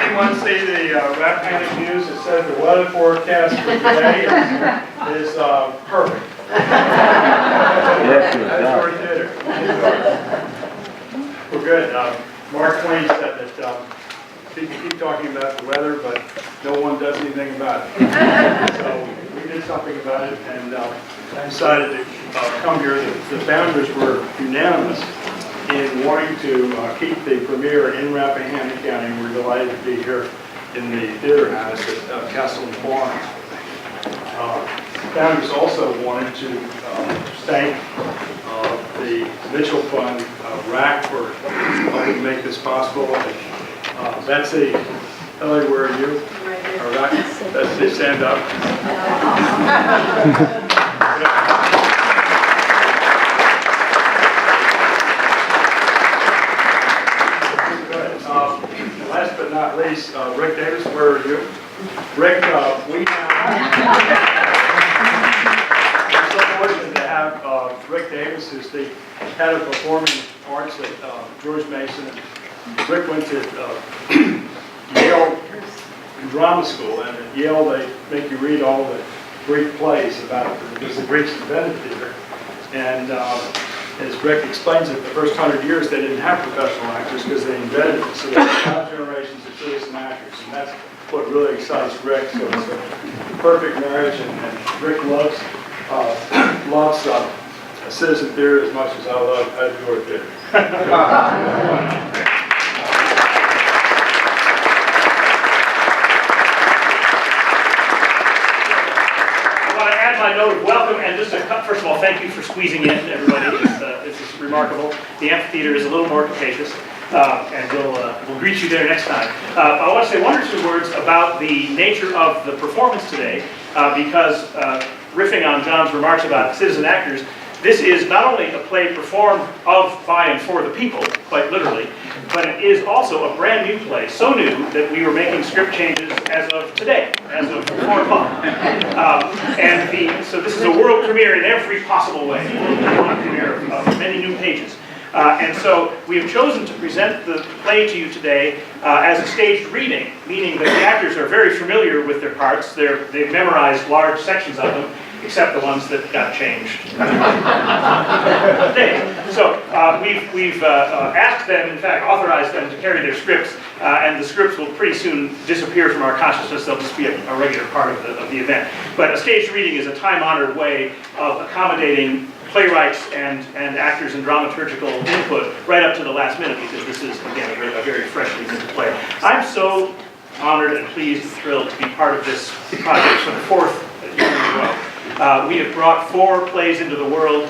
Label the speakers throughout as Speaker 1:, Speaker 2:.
Speaker 1: Anyone see the RAAC news that says the weather forecast for today is perfect? That's our theater. We're good. Mark Twain said that people keep talking about the weather, but no one does anything about it. So we did something about it, and I decided to come here. The founders were unanimous in wanting to keep the premiere in Rappahannock County. We're delighted to be here in the theater house at Castleton. Founders also wanted to thank the Mitchell Fund, RAAC, for helping make this possible. Betsy, Ellie, where are you?
Speaker 2: Right here.
Speaker 1: All right, Betsy, stand up. Last but not least, Rick Davis, where are you? Rick, we're so fortunate to have Rick Davis, who's the head of performing arts at George Mason. Rick went to Yale Drama School, and at Yale they make you read all the Greek plays about because the Greeks invented theater. And as Rick explains it, the first 100 years they didn't have professional actors because they invented it. So there's 5 generations of citizen actors, and that's what really excites Rick. So it's a perfect marriage, and Rick loves citizen theater as much as I love outdoor theater. My note of welcome, and just first of all, thank you for squeezing in, everybody. This is remarkable. The amphitheater is a little more capacious, and we'll greet you there next time. I want to say 1 or 2 words about the nature of the performance today, because riffing on John's remarks about citizen actors, this is not only a play performed of, by, and for the people, quite literally, but it is also a brand new play, so new that we were making script changes as of today, as of 4 o'clock. So this is a world premiere in every possible way, a world premiere of many new pages. And so we have chosen to present the play to you today as a staged reading, meaning that the actors are very familiar with their parts. They've memorized large sections of them, except the ones that got changed. So we've asked them, in fact, authorized them to carry their scripts, and the scripts will pretty soon disappear from our consciousness. They'll just be a regular part of the event. But a staged reading is a time-honored way of accommodating playwrights and actors and dramaturgical input right up to the last minute, because this is, again, a very freshly minted play. I'm so honored and pleased and thrilled to be part of this project for the 4th year in a row. We have brought 4 plays into the world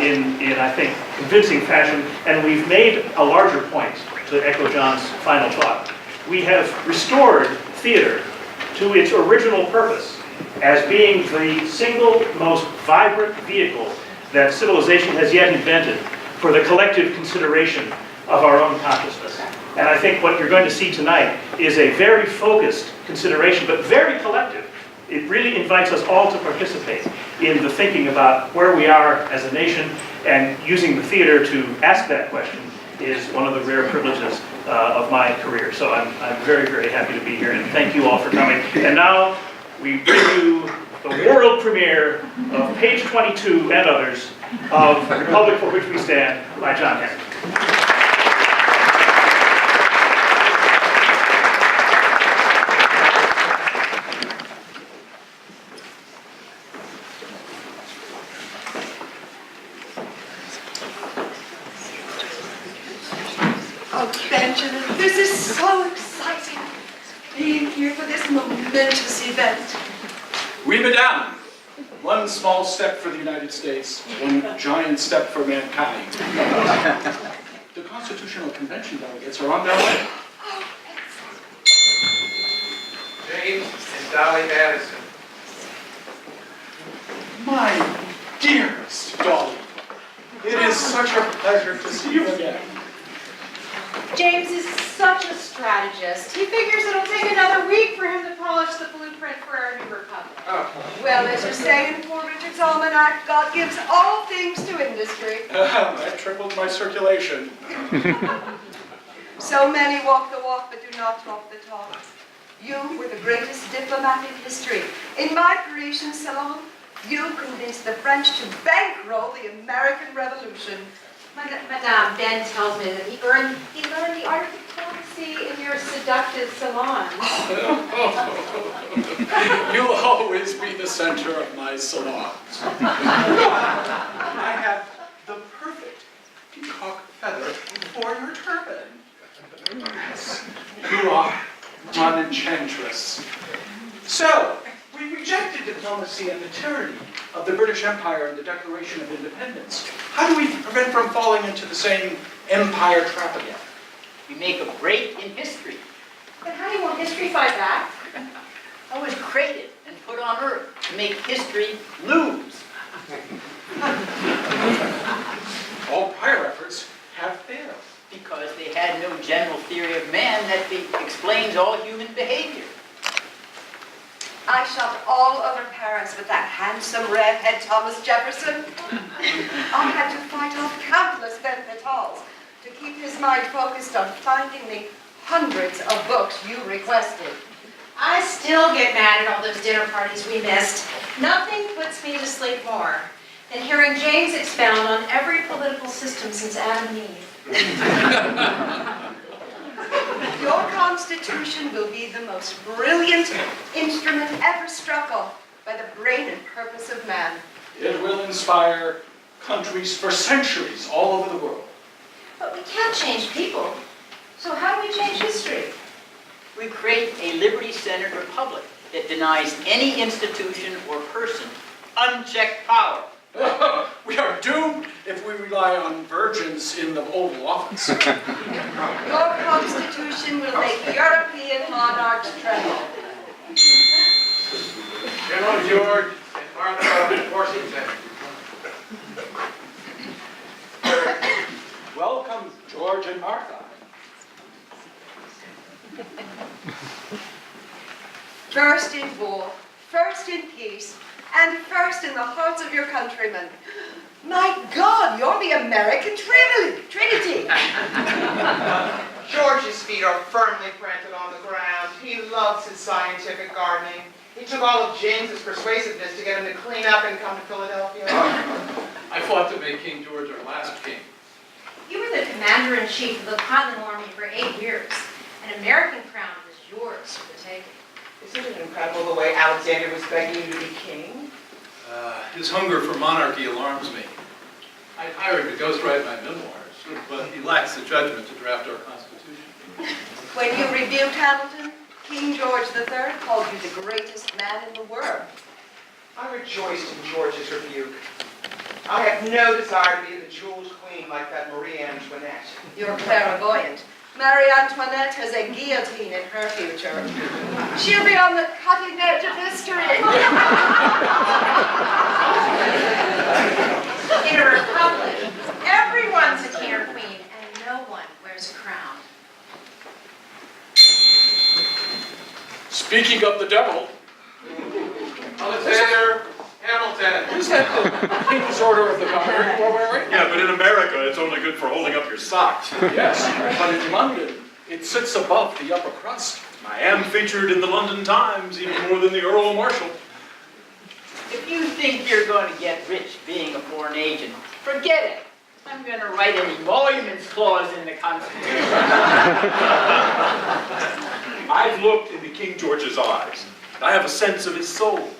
Speaker 1: in I think, convincing fashion, and we've made a larger point, to echo John's final thought. We have restored theater to its original purpose as being the single most vibrant vehicle that civilization has yet invented for the collective consideration of our own consciousness. And I think what you're going to see tonight is a very focused consideration, but very collective. It really invites us all to participate in the thinking about where we are as a nation, and using the theater to ask that question is one of the rare privileges of my career. So I'm very, very happy to be here, and thank you all for coming. And now we bring you the world premiere of Page 22 and others of The Republic for Which We Stand by John Henry.
Speaker 3: Oh, Benjamin, this is so exciting, being here for this momentous event.
Speaker 4: Oui, madame. One small step for the United States, one giant step for mankind. The Constitutional Convention delegates are on their way.
Speaker 3: Oh,
Speaker 5: James and Dolly Madison.
Speaker 4: My dearest Dolly, it is such a pleasure to see you again.
Speaker 2: James is such a strategist. He figures it'll take another week for him to polish the blueprint for our new republic.
Speaker 5: Oh.
Speaker 3: well, as you say in Poor Richard's Almanac, God gives all things to industry.
Speaker 4: That tripled my circulation.
Speaker 3: So many walk the walk but do not talk the talk. You were the greatest diplomat in history. In my Parisian salon, you convinced the French to bankroll the American Revolution.
Speaker 2: Madame, Ben tells me that he learned the art of diplomacy in your seductive salons.
Speaker 4: You'll always be the center of my salons. I have the perfect peacock feather for your turban. Yes, you are one enchantress. So, we rejected diplomacy and the tyranny of the British Empire and the Declaration of Independence. How do we prevent from falling into the same empire trap again?
Speaker 6: We make a break in history.
Speaker 2: But how do you want history fight back?
Speaker 6: I was created and put on earth to make history lose.
Speaker 4: All prior efforts have failed.
Speaker 6: Because they had no general theory of man that explains all human behavior.
Speaker 3: I shocked all other parents with that handsome redhead Thomas Jefferson. I had to fight off countless pen fatales to keep his mind focused on finding the hundreds of books you requested.
Speaker 2: I still get mad at all those dinner parties we missed. Nothing puts me to sleep more than hearing James expound on every political system since Adam and Eve.
Speaker 3: Your Constitution will be the most brilliant instrument ever struck off by the brain and purpose of man.
Speaker 4: It will inspire countries for centuries all over the world.
Speaker 2: But we can't change people. So how do we change history?
Speaker 6: We create a liberty-centered republic that denies any institution or person unchecked power.
Speaker 4: We are doomed if we rely on virgins in the Oval Office.
Speaker 3: Your Constitution will make European monarchs tremble.
Speaker 5: General George and Martha Washington.
Speaker 4: Welcome, George and Martha.
Speaker 3: First in war, first in peace, and first in the hearts of your countrymen. My God, you're the American Trinity.
Speaker 5: George's feet are firmly planted on the ground. He loves his scientific gardening. He took all of James's persuasiveness to get him to clean up and come to Philadelphia.
Speaker 7: I fought to make King George our last king.
Speaker 2: You were the commander-in-chief of the Continental Army for 8 years. An American crown was yours for the taking.
Speaker 5: Isn't it incredible the way Alexander was begging you to be king?
Speaker 7: His hunger for monarchy alarms me. I'd hire him to ghostwrite my memoirs, but he lacks the judgment to draft our Constitution.
Speaker 3: When you rebuked Hamilton, King George III called you the greatest man in the world.
Speaker 5: I rejoiced in George's rebuke. I have no desire to be the jeweled queen like that Marie Antoinette.
Speaker 3: You're clairvoyant. Marie Antoinette has a guillotine in her future. She'll be on the cutting edge of history.
Speaker 2: In a republic, everyone's a king or queen, and no one wears a crown.
Speaker 4: Speaking of the devil,
Speaker 5: Alexander Hamilton.
Speaker 4: is that the King's Order of the Garter you are wearing?
Speaker 8: Yeah, but in America, it's only good for holding up your socks.
Speaker 4: Yes, but in London, it sits above the upper crust.
Speaker 8: I am featured in the London Times even more than the Earl Marshal.
Speaker 6: If you think you're going to get rich being a foreign agent, forget it. I'm going to write an emoluments clause in the Constitution.
Speaker 8: I've looked into King George's eyes. I have a sense of his soul.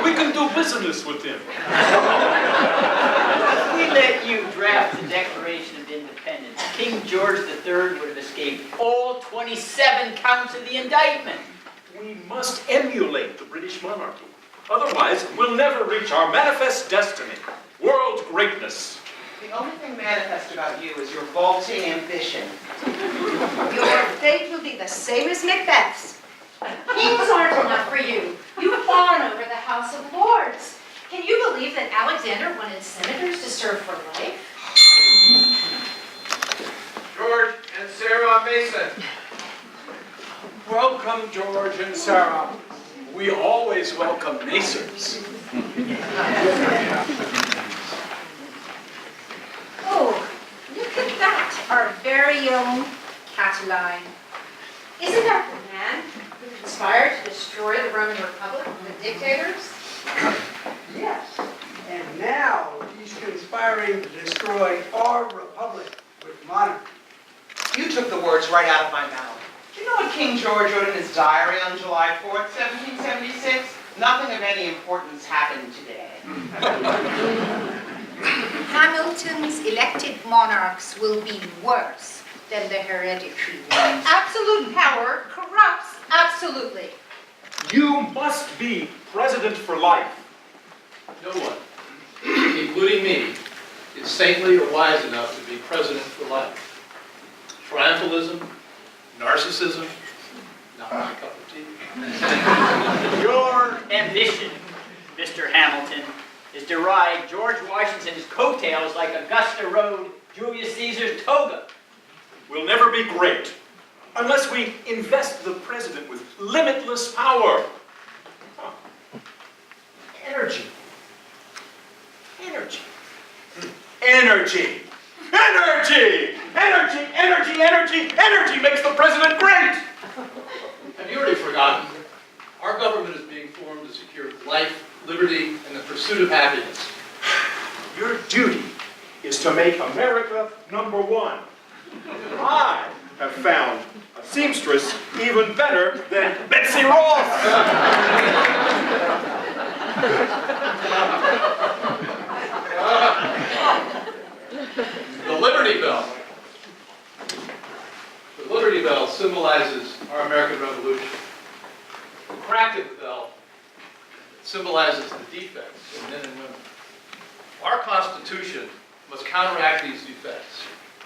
Speaker 8: We can do business with him.
Speaker 6: If we let you draft the Declaration of Independence, King George III would have escaped all 27 counts of the indictment.
Speaker 8: We must emulate the British monarchy. Otherwise, we'll never reach our manifest destiny, world greatness.
Speaker 5: The only thing manifest about you is your vaulting ambition.
Speaker 3: Your fate will be the same as Macbeth's.
Speaker 2: Kings aren't enough for you. You've fawned over the House of Lords. Can you believe that Alexander wanted senators to serve for life?
Speaker 5: George and Sarah Mason.
Speaker 4: Welcome, George and Sarah. We always welcome Masons.
Speaker 2: Napoleon, Catiline. Isn't that the man who conspired to destroy the Roman Republic and the dictators?
Speaker 9: Yes, and now he's conspiring to destroy our republic with monarchy.
Speaker 5: You took the words right out of my mouth. Do you know what King George wrote in his diary on July 4th, 1776? Nothing of any importance happened today.
Speaker 10: Hamilton's elected monarchs will be worse than the hereditary ones.
Speaker 2: Absolute power corrupts absolutely.
Speaker 8: You must be president for life.
Speaker 7: No one, including me, is saintly or wise enough to be president for life. Triumphalism, narcissism, not my cup of tea.
Speaker 6: Your ambition, Mr. Hamilton, is to ride George Washington's coattails like Augusta rode Julius Caesar's toga.
Speaker 8: We'll never be great unless we invest the president with limitless power. Huh. Energy. Energy. Energy. Energy! Energy, energy, energy, energy makes the president great!
Speaker 7: Have you already forgotten? Our government is being formed to secure life, liberty, and the pursuit of happiness.
Speaker 8: Your duty is to make America #1. I have found a seamstress even better than Betsy Ross!
Speaker 7: The Liberty Bell. The Liberty Bell symbolizes our American Revolution. The crack of the bell symbolizes the defects in men and women. Our Constitution must counteract these defects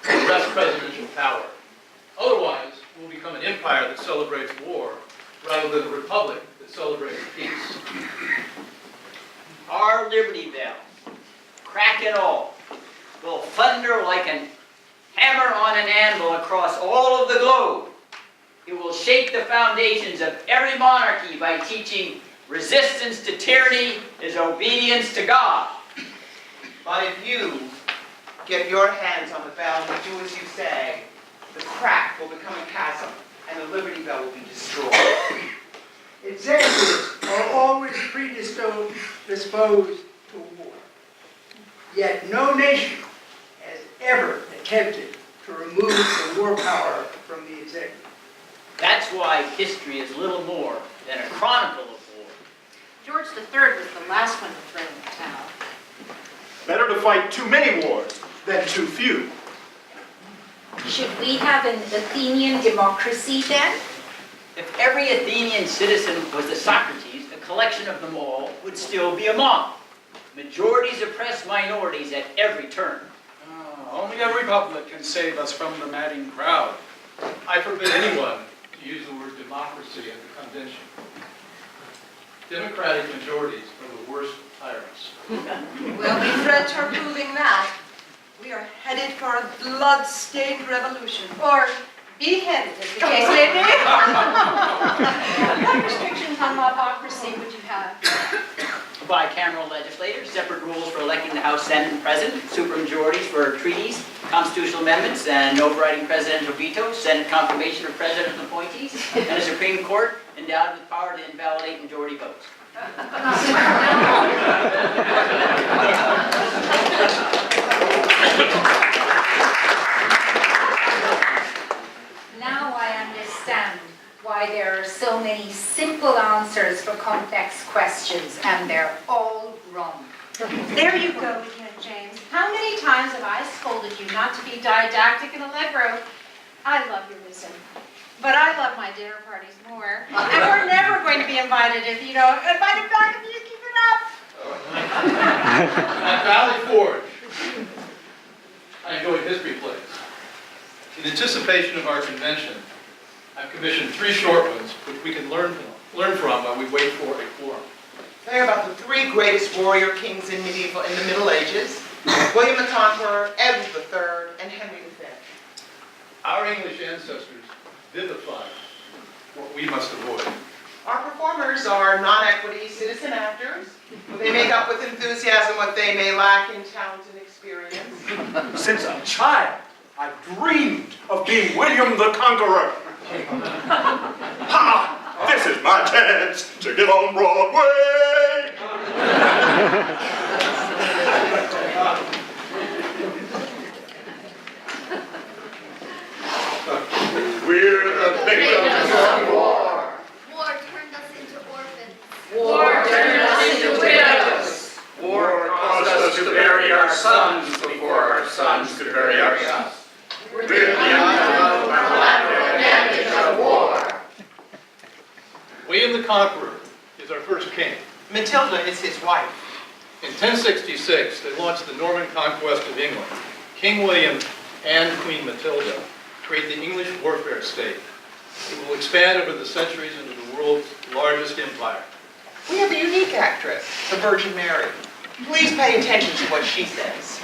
Speaker 7: and wrest presidential power. Otherwise, we'll become an empire that celebrates war rather than a republic that celebrates peace.
Speaker 6: Our Liberty Bell, crack and all, will thunder like a hammer on an anvil across all of the globe. It will shake the foundations of every monarchy by teaching resistance to tyranny is obedience to God.
Speaker 5: But if you get your hands on the bell and do as you say, the crack will become a chasm and the Liberty Bell will be destroyed.
Speaker 9: Executives are always predisposed to war. Yet no nation has ever attempted to remove the war power from the executive.
Speaker 6: That's why history is little more than a chronicle of war.
Speaker 2: George III was the last one to throw in the towel.
Speaker 8: Better to fight too many wars than too few.
Speaker 10: Should we have an Athenian democracy then?
Speaker 6: If every Athenian citizen was a Socrates, a collection of them all would still be a mob. Majorities oppress minorities at every turn.
Speaker 4: Only a republic can save us from the madding crowd.
Speaker 7: I forbid anyone to use the word democracy at the convention. Democratic majorities are the worst tyrants.
Speaker 3: Well, we French are proving that. We are headed for a blood-stained revolution.
Speaker 2: Or beheaded, as the case may be. What restrictions on mobocracy would you have?
Speaker 6: Bicameral legislators, separate rules for electing the House, Senate, and President, supermajorities for treaties, constitutional amendments, and overriding presidential vetoes, Senate confirmation of president appointees, and a Supreme Court endowed with power to invalidate majority votes.
Speaker 10: Now I understand why there are so many simple answers for complex questions, and they're all wrong.
Speaker 2: There you go again, James. How many times have I scolded you not to be didactic and allegro? I love your wisdom, but I love my dinner parties more. And we're never going to be invited if you don't invite it back if you keep it up.
Speaker 7: At Valley Forge, I enjoyed history plays. In anticipation of our convention, I've commissioned 3 short ones, which we can learn from while we wait for a quorum.
Speaker 5: They're about the 3 greatest warrior kings in the Middle Ages, William the Conqueror, Edward III, and Henry V.
Speaker 7: Our English ancestors vivified what we must avoid.
Speaker 5: Our performers are non-equity citizen actors. They make up with enthusiasm what they may lack in talent and experience.
Speaker 8: Since a child, I've dreamed of being William the Conqueror. Ha! This is my chance to get on Broadway! We're the victims of war.
Speaker 11: War turned us into orphans.
Speaker 6: War turned us into widows.
Speaker 4: War caused us to bury our sons before our sons could bury us.
Speaker 11: We're the uncollateral damage of war.
Speaker 7: William the Conqueror is our first king.
Speaker 5: Matilda is his wife.
Speaker 7: In 1066, they launched the Norman conquest of England. King William and Queen Matilda create the English warfare state. It will expand over the centuries into the world's largest empire.
Speaker 5: We have a unique actress, the Virgin Mary. Please pay attention to what she says.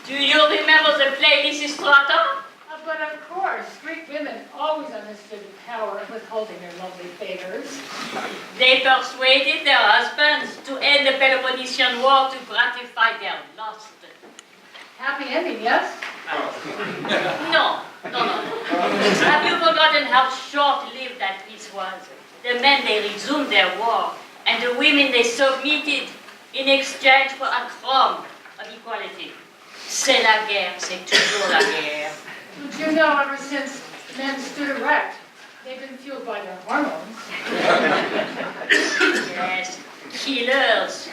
Speaker 12: Do you remember the play Lysistrata?
Speaker 13: But of course, Greek women always understood the power of withholding their lovely favors.
Speaker 12: They persuaded their husbands to end the Peloponnesian War to gratify their lust.
Speaker 13: Happy ending, yes?
Speaker 12: No. Have you forgotten how short-lived that peace was? The men, they resumed their war, and the women, they submitted in exchange for a crumb of equality. C'est la guerre, c'est toujours la guerre.
Speaker 13: But you know, ever since men stood erect, they've been fueled by their hormones.
Speaker 12: Yes, killers,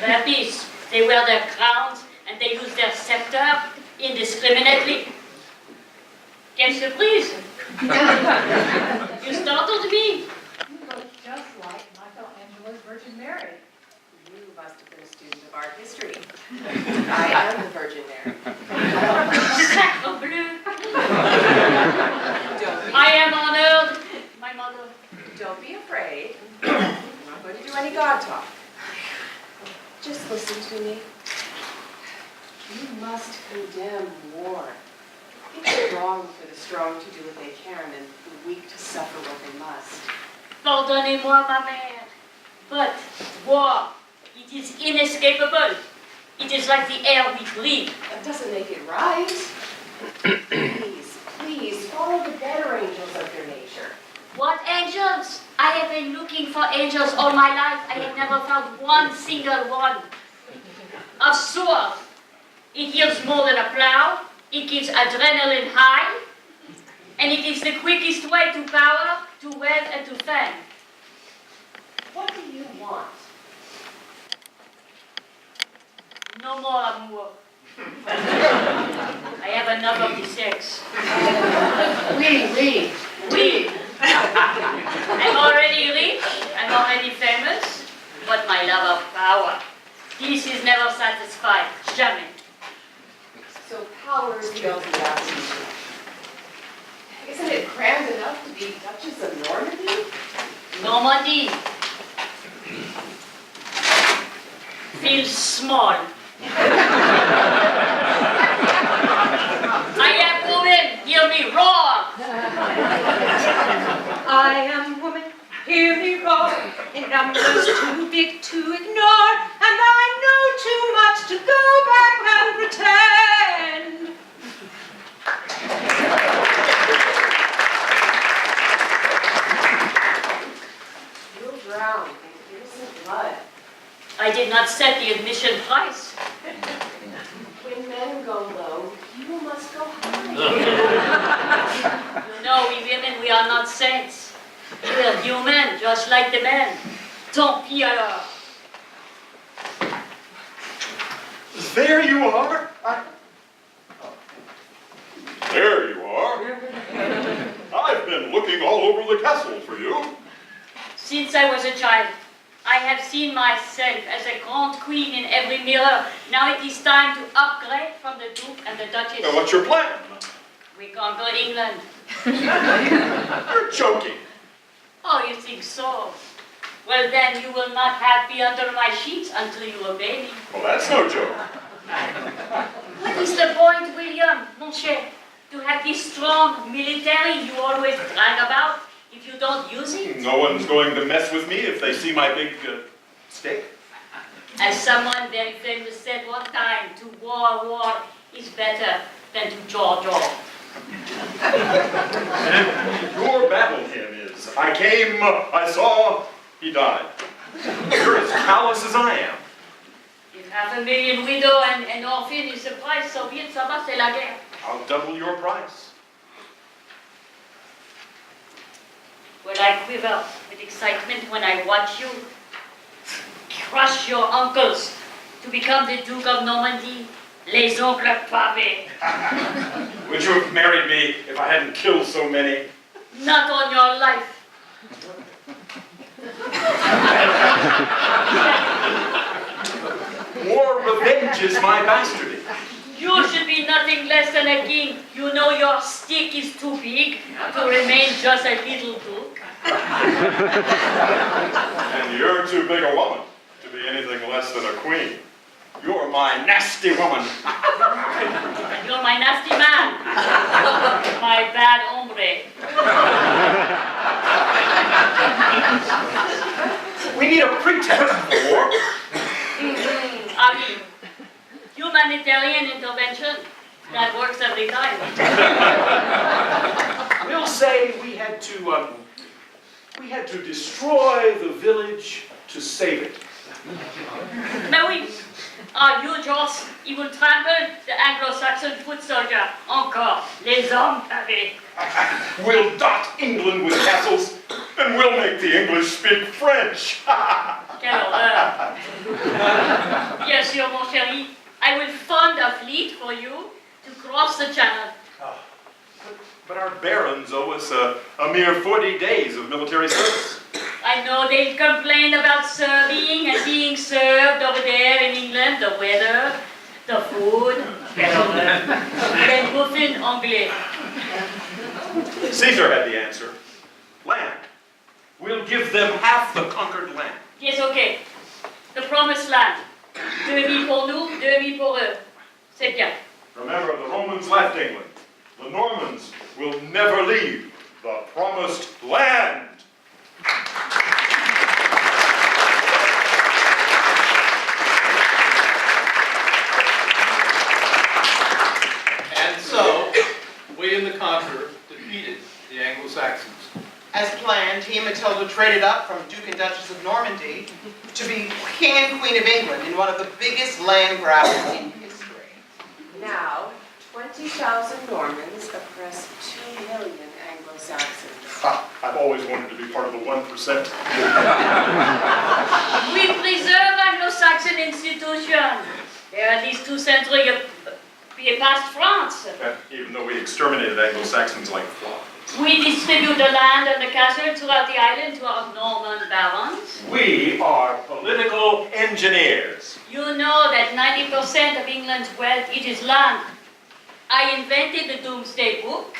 Speaker 12: rapists. They wear their crowns and they use their scepter indiscriminately. Quelle surprise! You startled me.
Speaker 13: You look just like Michelangelo's Virgin Mary.
Speaker 3: You must have been a student of art history. I am the Virgin Mary.
Speaker 12: Sacre bleu!
Speaker 3: Don't
Speaker 12: I am honored, my mother.
Speaker 3: Don't be afraid. I'm not going to do any God talk. Just listen to me. You must condemn war. It's wrong for the strong to do what they can and the weak to suffer what they must.
Speaker 12: Pardonnez-moi, ma mère. But war, it is inescapable. It is like the air we breathe.
Speaker 3: That doesn't make it right. Please, follow the better angels of your nature.
Speaker 12: What angels? I have been looking for angels all my life. I have never found one single one. A sword. It yields more than a plow. It gives adrenaline high. And it is the quickest way to power, to wealth, and to fame.
Speaker 3: What do you want?
Speaker 12: No more amour. I have enough of the sex. Oui. I'm already rich, I'm already famous, but my love of power, this is never satisfied, jamais.
Speaker 3: So power is the ultimate absolute. Isn't it grand enough to be Duchess of Normandy?
Speaker 12: Normandy feels small. I am woman, hear me roar.
Speaker 2: I am woman, hear me roar, in numbers too big to ignore, and I know too much to go back and pretend.
Speaker 3: You'll drown in innocent blood.
Speaker 12: I did not set the admission price.
Speaker 3: When men go low, you must go high.
Speaker 12: No, we women, we are not saints. We are human, just like the men. Tant pis alors.
Speaker 8: There you are. There you are. I've been looking all over the castle for you.
Speaker 12: Since I was a child, I have seen myself as a grand queen in every mirror. Now it is time to upgrade from the Duke and the Duchess.
Speaker 8: Now, what's your plan?
Speaker 12: We conquer England.
Speaker 8: You're joking.
Speaker 12: Oh, you think so? Well, then you will not have me under my sheets until you obey me.
Speaker 8: Well, that's no joke.
Speaker 12: What is the point, William, mon cher? To have this strong military you always brag about if you don't use it?
Speaker 8: No one's going to mess with me if they see my big stick.
Speaker 12: As someone very famous said one time, to war is better than to jaw.
Speaker 8: Your battle hymn is, I came, I saw, he died. You're as callous as I am.
Speaker 12: If 500,000 widows and orphans is the price, so be it, ça va, c'est la guerre.
Speaker 8: I'll double your price.
Speaker 12: Well, I quiver with excitement when I watch you crush your uncles to become the Duke of Normandy, les oncles pavés.
Speaker 8: Would you have married me if I hadn't killed so many?
Speaker 12: Not on your life.
Speaker 8: More revenge is my bastardy.
Speaker 12: You should be nothing less than a king. You know your stick is too big to remain just a little duke.
Speaker 8: And you're too big a woman to be anything less than a queen. You're my nasty woman.
Speaker 12: You're my nasty man. My bad hombre.
Speaker 8: We need a pretext for war.
Speaker 12: I mean, humanitarian intervention, that works every time.
Speaker 8: We'll say we had to destroy the village to save it.
Speaker 12: Mais oui, our huge horse, he will trample the Anglo-Saxon foot soldier. Encore, les hommes pavés.
Speaker 8: We'll dot England with castles, and we'll make the English speak French.
Speaker 12: Quelle horreur. Bien sûr, mon chéri, I will fund a fleet for you to cross the channel.
Speaker 8: But our barons owe us a mere 40 days of military service.
Speaker 12: I know they complain about serving and being served over there in England, the weather, the food, quelle horreur. Les muffins anglais.
Speaker 8: Caesar had the answer. Land. We'll give them half the conquered land.
Speaker 12: Yes, okay. The promised land. 2,000 pour nous, 2,000 pour eux. C'est bien.
Speaker 8: Remember, the Romans left England. The Normans will never leave the promised land.
Speaker 7: And so, William the Conqueror defeated the Anglo-Saxons.
Speaker 5: As planned, he and Matilda traded up from Duke and Duchess of Normandy to be King and Queen of England in one of the biggest land grabs in history.
Speaker 3: Now, 20,000 Normans oppress 2 million Anglo-Saxons.
Speaker 8: I've always wanted to be part of the 1%.
Speaker 12: We preserve Anglo-Saxon institutions. They're at least 2 centuries past France.
Speaker 8: Even though we exterminated Anglo-Saxons like flies.
Speaker 12: We distribute the land and the castle throughout the island to our Norman barons.
Speaker 8: We are political engineers.
Speaker 12: You know that 90% of England's wealth it is land. I invented the Doomsday Book.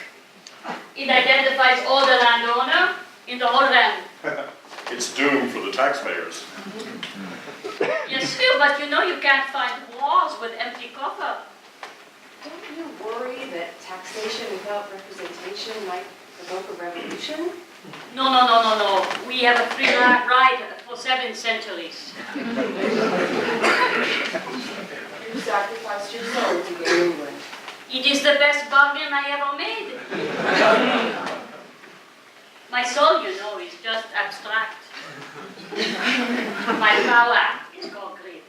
Speaker 12: It identifies all the landowner in the whole land.
Speaker 8: It's doomed for the taxpayers.
Speaker 12: Yes, sir, but you know you can't fight wars with empty coffer.
Speaker 3: Don't you worry that taxation without representation might provoke a revolution?
Speaker 12: No. We have a free ride for 7 centuries.
Speaker 3: You sacrificed your soul to gain England.
Speaker 12: It is the best bargain I ever made. My soul, you know, is just abstract. My power is concrete.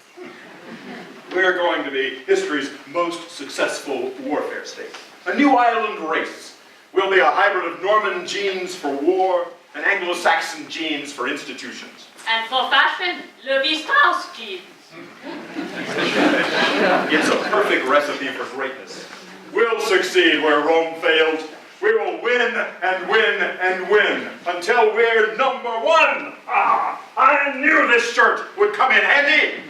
Speaker 8: We're going to be history's most successful warfare state. A new island race. We'll be a hybrid of Norman genes for war and Anglo-Saxon genes for institutions.
Speaker 12: And for fashion, Levi-Strauss jeans.
Speaker 8: It's a perfect recipe for greatness. We'll succeed where Rome failed. We will win and win and win until we're number 1. I knew this shirt would come in handy.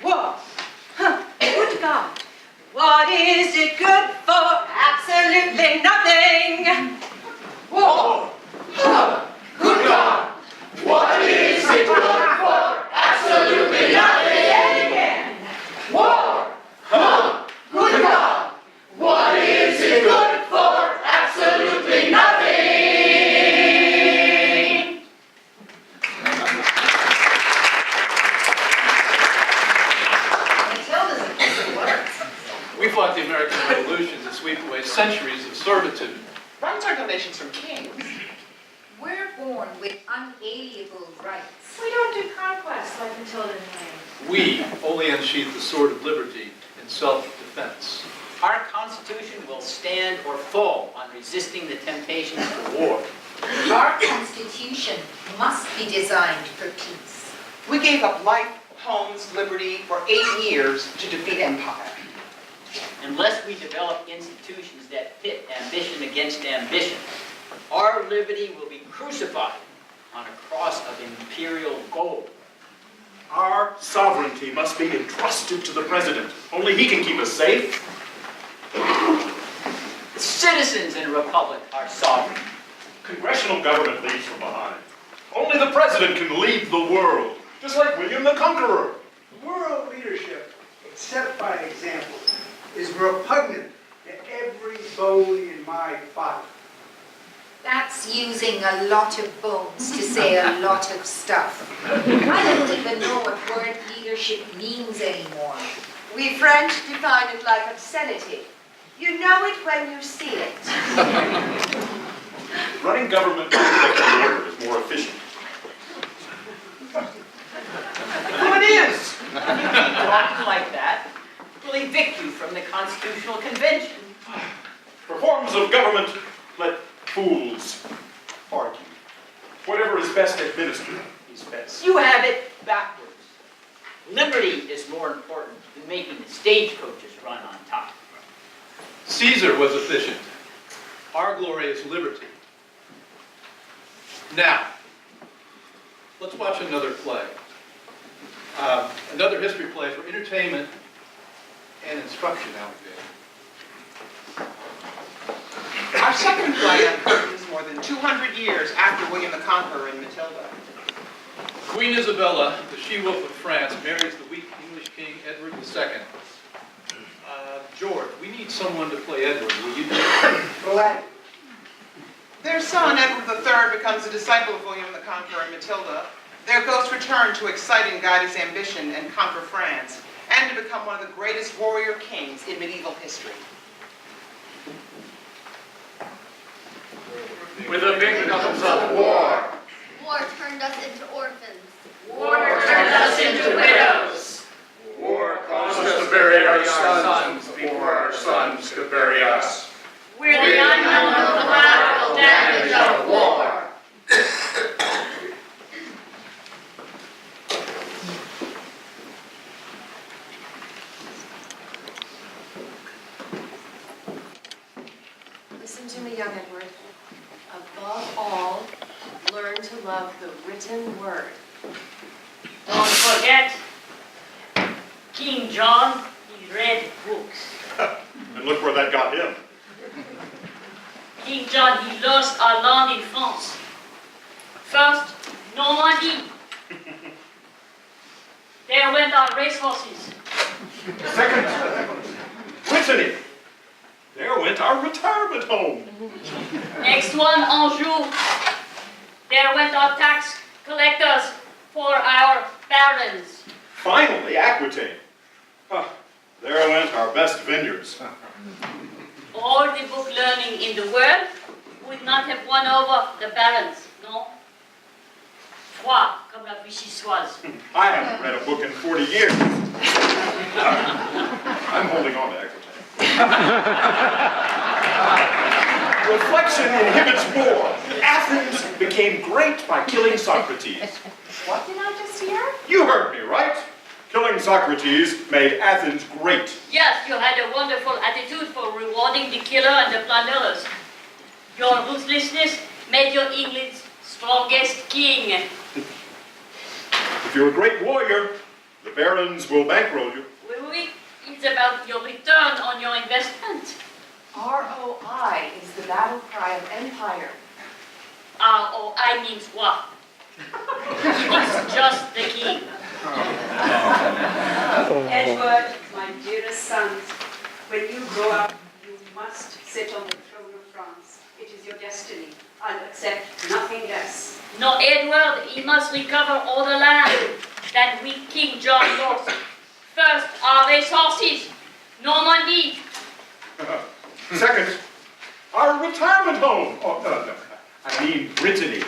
Speaker 3: War. Good God. What is it good for? Absolutely nothing. War.
Speaker 11: Good God! What is it good for? Absolutely nothing! War! Good God! What is it good for?
Speaker 7: sweep away centuries of servitude.
Speaker 5: Rights are donations from kings.
Speaker 10: We're born with unalienable rights.
Speaker 2: We don't do conquests like Matilda and James.
Speaker 7: We only unsheath the sword of liberty in self-defense.
Speaker 6: Our Constitution will stand or fall on resisting the temptations of war.
Speaker 10: Our Constitution must be designed for peace.
Speaker 5: We gave up life, homes, liberty for 8 years to defeat empire.
Speaker 6: Unless we develop institutions that pit ambition against ambition, our liberty will be crucified on a cross of imperial gold.
Speaker 8: Our sovereignty must be entrusted to the president. Only he can keep us safe.
Speaker 6: Citizens in a republic are sovereign.
Speaker 8: Congressional government leads from behind. Only the president can lead the world, just like William the Conqueror.
Speaker 9: World leadership, except by example, is repugnant to every bone in my body.
Speaker 10: That's using a lot of bones to say a lot of stuff. I don't even know what word leadership means anymore.
Speaker 3: We French define it like obscenity. You know it when you see it.
Speaker 8: Running government by executive order is more efficient.
Speaker 6: Well, it is. If you keep talking like that, we'll evict you from the Constitutional Convention.
Speaker 8: For forms of government, let fools argue. Whatever is best administered is best.
Speaker 6: You have it backwards. Liberty is more important than making the stagecoaches run on top.
Speaker 7: Caesar was efficient. Our glory is liberty. Now, let's watch another play. Another history play for entertainment and instruction, Alexander.
Speaker 5: Our second play uncurtains more than 200 years after William the Conqueror and Matilda.
Speaker 7: Queen Isabella, the she-wolf of France, marries the weak English king Edward II. George, we need someone to play Edward. Will you do it?
Speaker 9: Glad.
Speaker 5: Their son, Edward III, becomes a disciple of William the Conqueror and Matilda. Their ghosts return to excite and guide his ambition and conquer France, and to become one of the greatest warrior kings in medieval history.
Speaker 8: With the victims of
Speaker 11: War.
Speaker 14: War turned us into orphans.
Speaker 12: War turned us into widows.
Speaker 11: War caused us to bury our sons before our sons could bury us.
Speaker 12: We're the unknown collateral damage of war.
Speaker 3: Listen to me, young Edward. Above all, learn to love the written word.
Speaker 12: Don't forget, King John, he read books.
Speaker 8: And look where that got him.
Speaker 12: King John, he lost our land in France. First, Normandy. There went our racehorses.
Speaker 8: Second, Brittany. There went our retirement home.
Speaker 12: Next one, Anjou. There went our tax collectors for our barons.
Speaker 8: Finally, Aquitaine. There went our best vineyards.
Speaker 12: All the book learning in the world would not have won over the barons, no? Froid, comme la vichysoise.
Speaker 8: I haven't read a book in 40 years. I'm holding on to Aquitaine. Reflection inhibits war. Athens became great by killing Socrates.
Speaker 3: What did I just hear?
Speaker 8: You heard me, right? Killing Socrates made Athens great.
Speaker 12: Yes, you had a wonderful attitude for rewarding the killer and the plunderers. Your ruthlessness made your England's strongest king.
Speaker 8: If you're a great warrior, the barons will bankroll you.
Speaker 12: Oui, oui, it's about your return on your investment.
Speaker 3: ROI is the battle cry of empire.
Speaker 12: ROI means what? It's just the king.
Speaker 15: Edward, my dearest son, when you grow up, you must sit on the throne of France. It is your destiny. I'll accept nothing less.
Speaker 12: No, Edward, he must recover all the land that we King John lost. First, our racehorses, Normandy.
Speaker 8: Second, our retirement home. Oh, no. I mean Brittany.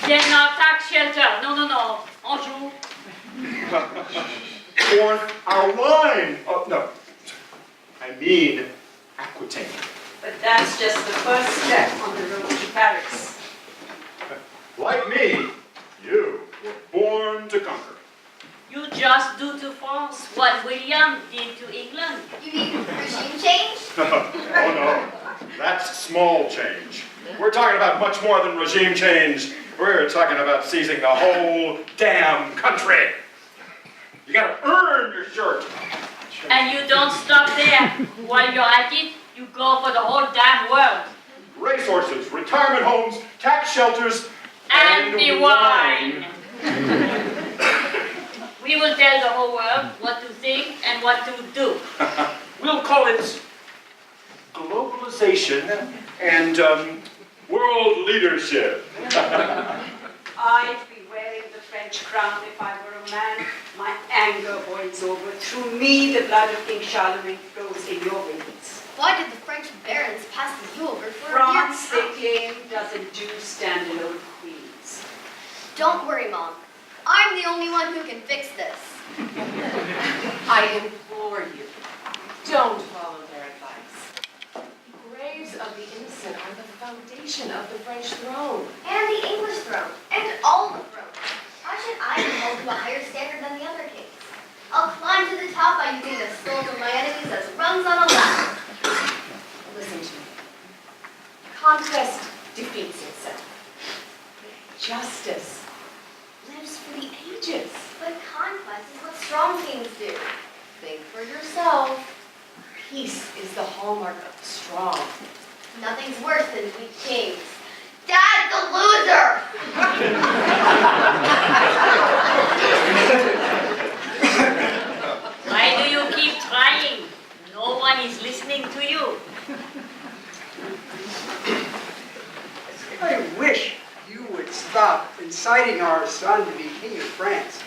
Speaker 12: Then our tax shelter. No. Anjou.
Speaker 8: Fourth, our wine. Oh, no. I mean Aquitaine.
Speaker 15: But that's just the first step on the road to Paris.
Speaker 8: Like me, you were born to conquer.
Speaker 12: You just do to France what William did to England.
Speaker 14: You mean regime change?
Speaker 8: Oh no, that's small change. We're talking about much more than regime change. We're talking about seizing the whole damn country. You gotta earn your shirt.
Speaker 12: And you don't stop there. While you're at it, you go for the whole damn world.
Speaker 8: Racehorses, retirement homes, tax shelters,
Speaker 12: And the wine. We will tell the whole world what to think and what to do.
Speaker 8: We'll call it globalization and world leadership.
Speaker 15: I'd be wearing the French crown if I were a man. My anger boils over. Through me, the blood of King Charlemagne flows in your veins.
Speaker 14: Why did the French barons pass the you over for
Speaker 15: France,
Speaker 14: a
Speaker 15: they claim, doesn't do standalone queens.
Speaker 14: Don't worry, Mom. I'm the only one who can fix this.
Speaker 16: I implore you, don't follow their advice. The graves of the innocent are the foundation of the French throne.
Speaker 14: And the English throne. And all the thrones. Why should I be held to a higher standard than the other kings? I'll climb to the top by using the souls of my enemies as rungs on a ladder.
Speaker 16: Listen to me. Conquest defeats itself. Justice lives for the ages.
Speaker 14: But conquest is what strong kings do.
Speaker 16: Think for yourself. Peace is the hallmark of the strong.
Speaker 14: Nothing's worse than weak kings. Dad's a loser!
Speaker 12: Why do you keep trying? No one is listening to you.
Speaker 9: I wish you would stop inciting our son to be king of France.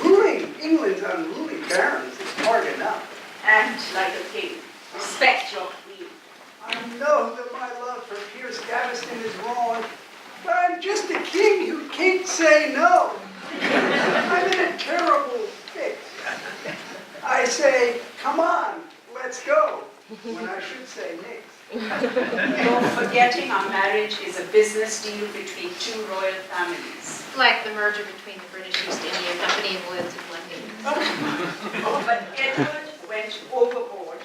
Speaker 9: Ruling England's unruly barons is hard enough.
Speaker 15: Act like a king. Respect your queen.
Speaker 9: I know that my love for Piers Gaveston is wrong, but I'm just a king who can't say no. I'm in a terrible fix. I say, come on, let's go, when I should say nix.
Speaker 15: You're forgetting our marriage is a business deal between two royal families.
Speaker 2: Like the merger between the British East India Company and Lloyd's of London.
Speaker 15: But Edward went overboard,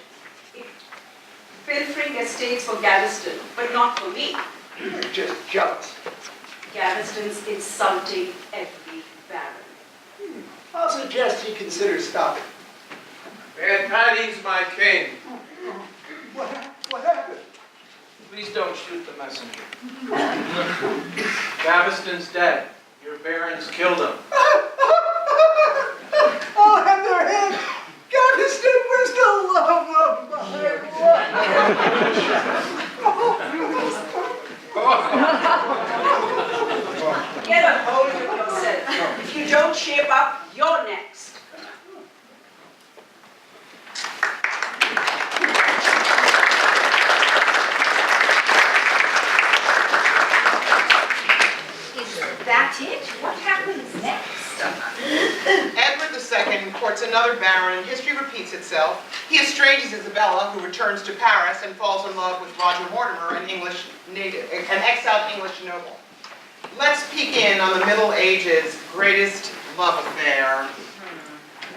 Speaker 15: pilfering estates for Gaveston, but not for me.
Speaker 9: You're just jealous.
Speaker 15: Gaveston's insulting every baron.
Speaker 9: I'll suggest you consider stopping.
Speaker 7: Bad tidings, my king.
Speaker 9: What happened?
Speaker 7: Please don't shoot the messenger. Gaveston's dead. Your barons killed him.
Speaker 9: I'll have their head. Gaveston was the love of my life.
Speaker 15: Get a hold of yourself. If you don't shape up, you're next.
Speaker 10: That's it? What happens next?
Speaker 5: Edward II courts another baron. History repeats itself. He estranges Isabella, who returns to Paris and falls in love with Roger Mortimer, an exiled English noble. Let's peek in on the Middle Ages' greatest love affair.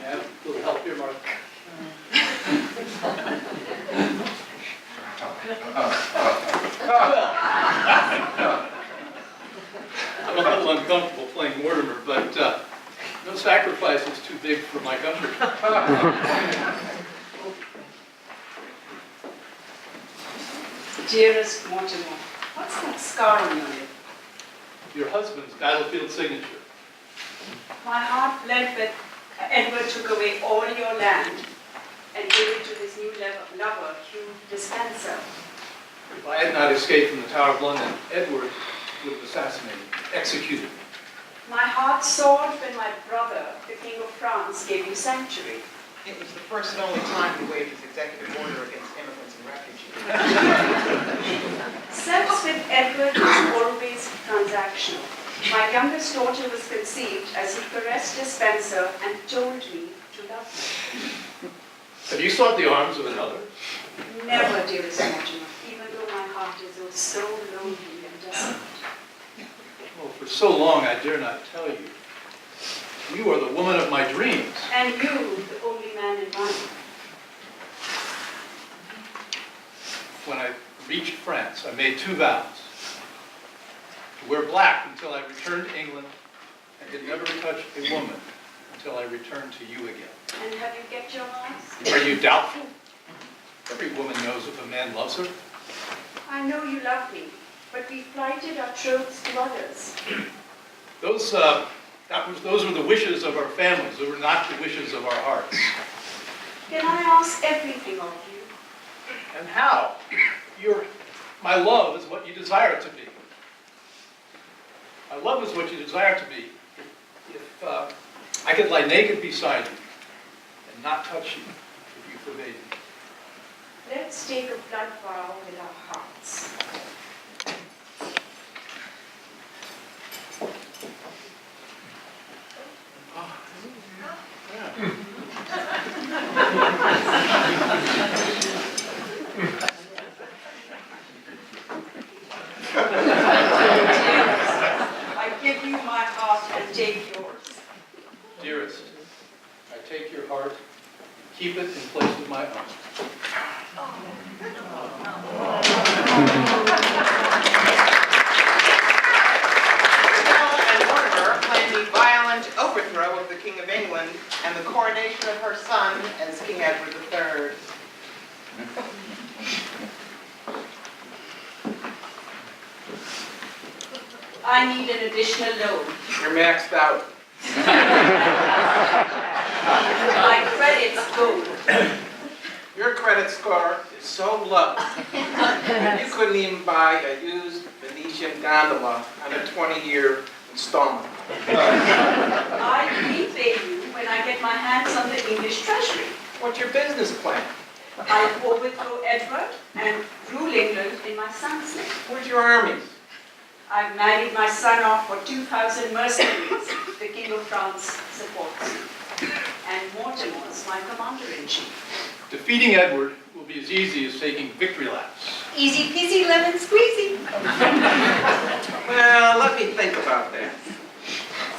Speaker 7: Yeah, a little help here, Mark. I'm a little uncomfortable playing Mortimer, but no sacrifice is too big for my country.
Speaker 15: Dearest Mortimer, what's that scar on your lip?
Speaker 7: Your husband's battlefield signature.
Speaker 15: My heart bled when Edward took away all your land and gave it to his new lover, Hugh Despenser.
Speaker 7: If I had not escaped from the Tower of London, Edward would have assassinated me, executed me.
Speaker 15: My heart soared when my brother, the King of France, gave you sanctuary.
Speaker 5: It was the first and only time he waived his executive order against immigrants
Speaker 15: introduction. My youngest daughter was conceived as he caressed his Spencer and told me to love me.
Speaker 7: Have you sought the arms of another?
Speaker 15: Never, dearest Mortimer, even though my heart is oh so lonely and desolate.
Speaker 7: Oh, for so long I dare not tell you. You are the woman of my dreams.
Speaker 15: And you, the only man in mine.
Speaker 7: When I reached France, I made 2 vows. To wear black until I returned to England, and to never touch a woman until I returned to you again.
Speaker 15: And have you kept your vows?
Speaker 7: Are you doubtful? Every woman knows if a man loves her.
Speaker 15: I know you love me, but we've plighted our troths to others.
Speaker 7: Those were the wishes of our families. They were not the wishes of our hearts.
Speaker 15: Can I ask everything of you?
Speaker 7: And how? My love is what you desire it to be. My love is what you desire it to be. If I could lie naked beside you and not touch you, if you forbade me.
Speaker 15: Let's take a blood vow with our hearts. I give you my heart and take yours.
Speaker 7: Dearest, I take your heart, keep it in place with my own.
Speaker 5: And Mortimer claimed the violent overthrow of the King of England and the coronation of her son as King Edward III.
Speaker 15: I need an additional loan.
Speaker 5: You're maxed out.
Speaker 15: My credit's good.
Speaker 5: Your credit score is so low that you couldn't even buy a used Venetian gondola on a 20-year installment.
Speaker 15: I repay you when I get my hands on the English treasury.
Speaker 5: What's your business plan?
Speaker 15: I overthrow Edward and rule England in my son's name.
Speaker 5: Where's your armies?
Speaker 15: I've married my son off for 2,000 mercenaries. The King of France supports me. And Mortimer's my commander-in-chief.
Speaker 7: Defeating Edward will be as easy as taking victory laps.
Speaker 3: Easy peasy lemon squeezy.
Speaker 5: Well, let me think about that.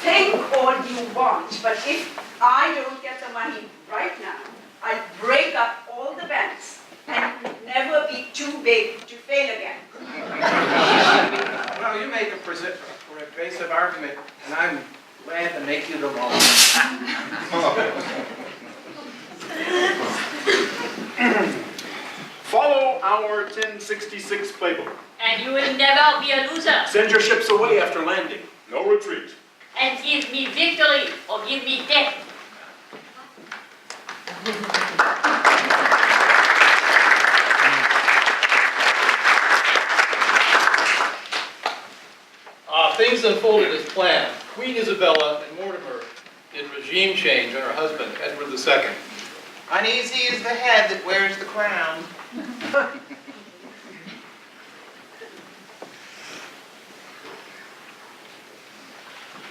Speaker 15: Think all you want, but if I don't get the money right now, I'll break up all the banks and never be too big to fail again.
Speaker 5: Well, you make a persuasive argument, and I'm glad to make you the wrong.
Speaker 8: Follow our 1066 playbook.
Speaker 12: And you will never be a loser.
Speaker 8: Send your ships away after landing. No retreat.
Speaker 12: And give me victory or give me death.
Speaker 7: Things unfolded as planned. Queen Isabella and Mortimer did regime change on her husband, Edward II.
Speaker 5: Uneasy is the head that wears the crown.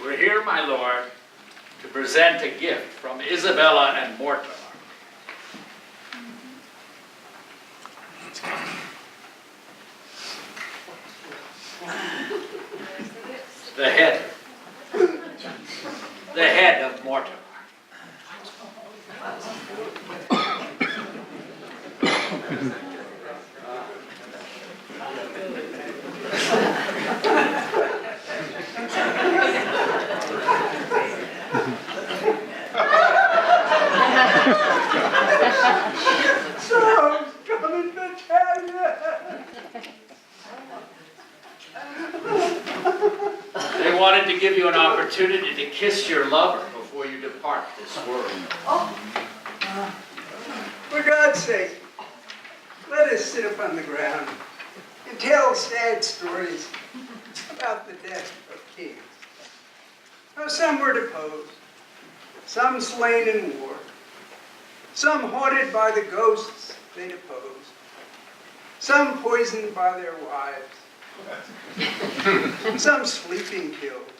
Speaker 17: We're here, my lord, to present a gift from Isabella and Mortimer. The head of Mortimer.
Speaker 9: So, coming to tell you.
Speaker 17: They wanted to give you an opportunity to kiss your lover before you depart this world.
Speaker 9: For God's sake, let us sit upon the ground and tell sad stories about the death of kings. How some were deposed, some slain in war, some haunted by the ghosts they deposed, some poisoned by their wives, Some sleeping killed,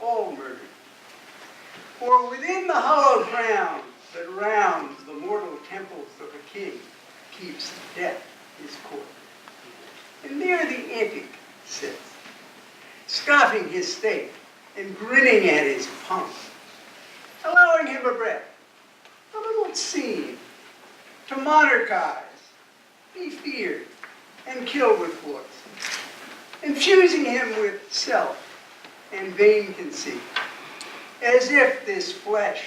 Speaker 9: all murdered. For within the hollow crown that rounds the mortal temples of a king keeps death his court. And there the antic sits, scoffing his state and grinning at his pomp, allowing him a breath, a little scene, to monarchize, be feared, and killed with force, infusing him with self and vain conceit, as if this flesh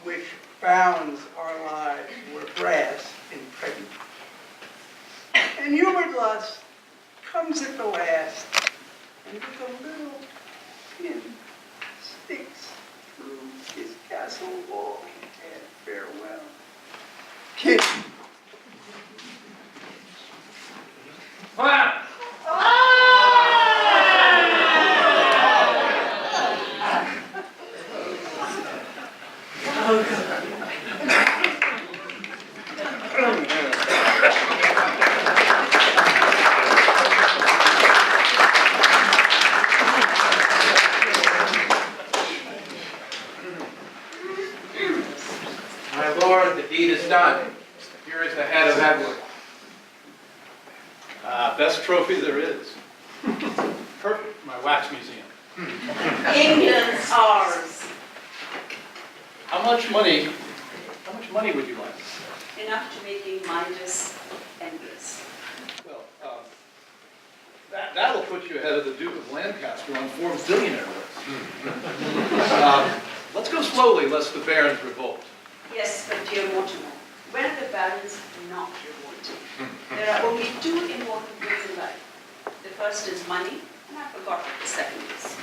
Speaker 9: which bounds our lives were brass and pregnant. And human lust comes at the last, and with a little pin sticks through his castle wall and farewell. King.
Speaker 7: My lord, the deed is done. Here is the head of Edward. Best trophy there is. Perfect for my wax museum.
Speaker 15: England's ours.
Speaker 7: How much money would you like?
Speaker 15: Enough to make King Midas envious.
Speaker 7: Well, that'll put you ahead of the Duke of Lancaster on Forbes' billionaire list. Let's go slowly, lest the barons revolt.
Speaker 15: Yes, but dear Mortimer, when are the barons not revolting? There are only two important things in life. The first is money, and I forgot what the second is.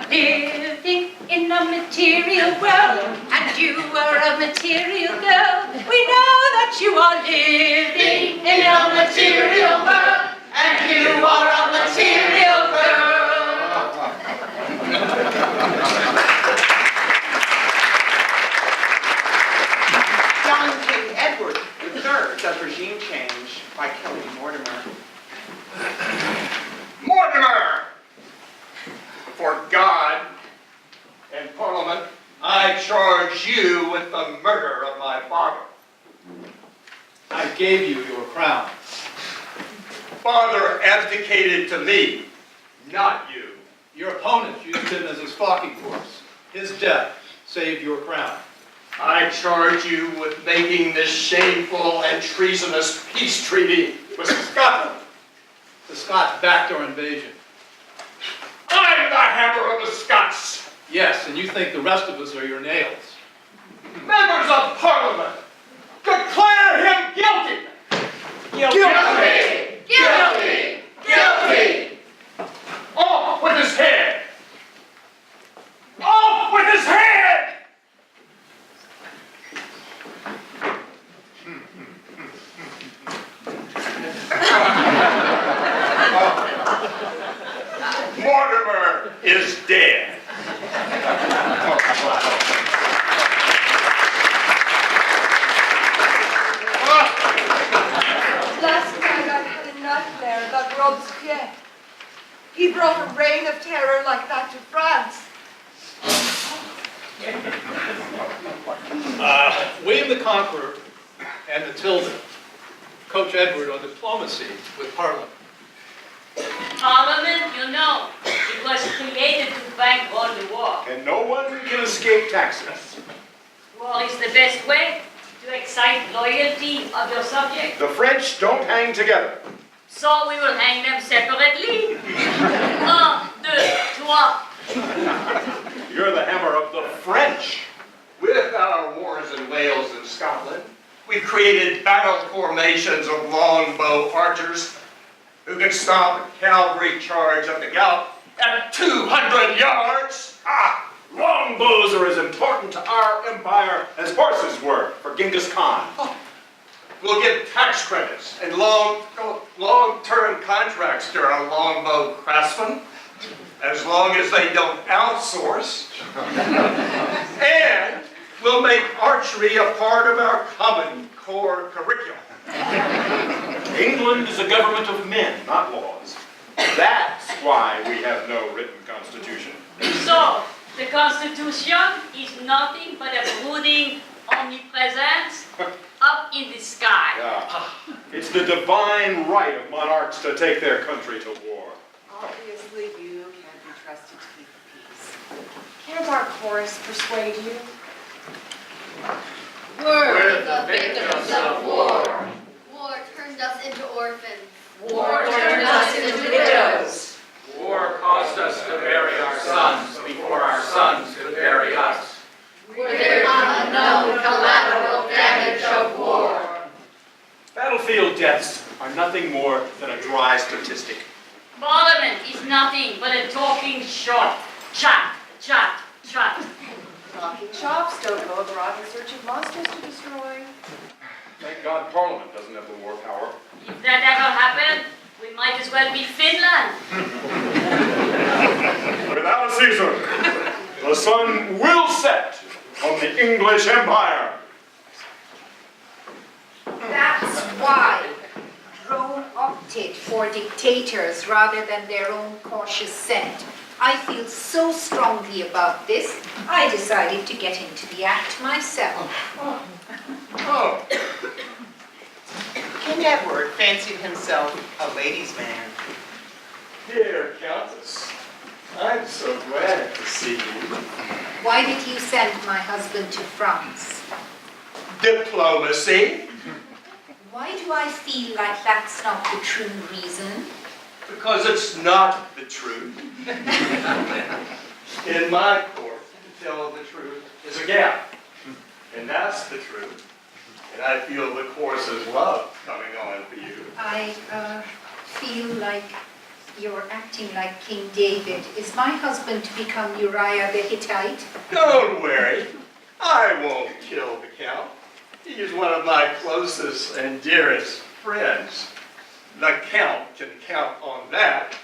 Speaker 2: Living in a material world, and you are a material girl. We know that you are living in a material world, and you are a material girl.
Speaker 5: Young King Edward III does regime change by killing Mortimer.
Speaker 11: Mortimer! For God and Parliament, I charge you with the murder of my father.
Speaker 7: I gave you your crown.
Speaker 11: Father abdicated to me, not you.
Speaker 7: Your opponent used him as a stalking horse. His death saved your crown.
Speaker 11: I charge you with making this shameful and treasonous peace treaty with Scotland.
Speaker 7: The Scots backed our invasion.
Speaker 11: I'm the hammer of the Scots.
Speaker 7: Yes, and you think the rest of us are your nails.
Speaker 11: Members of Parliament, declare him guilty. Guilty! Guilty! Guilty! Off with his head! Off with his head! Mortimer is dead.
Speaker 3: Last night I had a nightmare about Robespierre. He brought a reign of terror like that to France.
Speaker 7: William the Conqueror and Matilda coach Edward on diplomacy with Parliament.
Speaker 12: Parliament, you know, it was created to fight all the war.
Speaker 8: And no one can escape taxes.
Speaker 12: War is the best way to excite loyalty of your subjects.
Speaker 8: The French don't hang together.
Speaker 12: So we will hang them separately. Un, deux, trois.
Speaker 8: You're the hammer of the French.
Speaker 11: With our wars in Wales and Scotland, we created battle formations of longbow archers who could stop a cavalry charge of the gallop at 200 yards.
Speaker 8: Longbows are as important to our empire as horses were for Genghis Khan.
Speaker 11: We'll give tax credits and long-term contracts to our longbow craftsmen, as long as they don't outsource. And we'll make archery a part of our common core curriculum.
Speaker 8: England is a government of men, not laws. That's why we have no written constitution.
Speaker 12: So, the Constitution is nothing but a brooding omnipresence up in the sky.
Speaker 8: It's the divine right of monarchs to take their country to war.
Speaker 16: Obviously, you can't be trusted to keep the peace. Can't our chorus persuade you?
Speaker 12: We're
Speaker 14: the victims of war. War turned us into orphans.
Speaker 16: War turned us into widows.
Speaker 17: War caused us to bury our sons before our sons could bury us.
Speaker 14: We're unknown collateral damage of war.
Speaker 8: Battlefield deaths are nothing more than a dry statistic.
Speaker 12: Parliament is nothing but a talking shop. Chat, chat, chat.
Speaker 16: Talking shops don't go abroad in search of monsters to destroy.
Speaker 8: Thank God Parliament doesn't have the war power.
Speaker 12: If that ever happened, we might as well be Finland.
Speaker 8: Without a Caesar, the sun will set on the English Empire.
Speaker 10: That's why Rome opted for dictators rather than their own cautious senate. I feel so strongly about this, I decided to get into the act myself.
Speaker 5: Oh. King Edward fancied himself a ladies' man.
Speaker 11: Dear Countess, I'm so glad to see you.
Speaker 10: Why did you send my husband to France?
Speaker 11: Diplomacy,
Speaker 10: Why do I feel like that's not the true reason?
Speaker 11: because it's not the truth. In my court, to tell the truth is a gap. And that's the truth. And I feel the course of love coming on for you.
Speaker 10: I feel like you're acting like King David. Is my husband to become Uriah the Hittite?
Speaker 11: Don't worry, I won't kill the Count. He is one of my closest and dearest friends. The Count can count on that.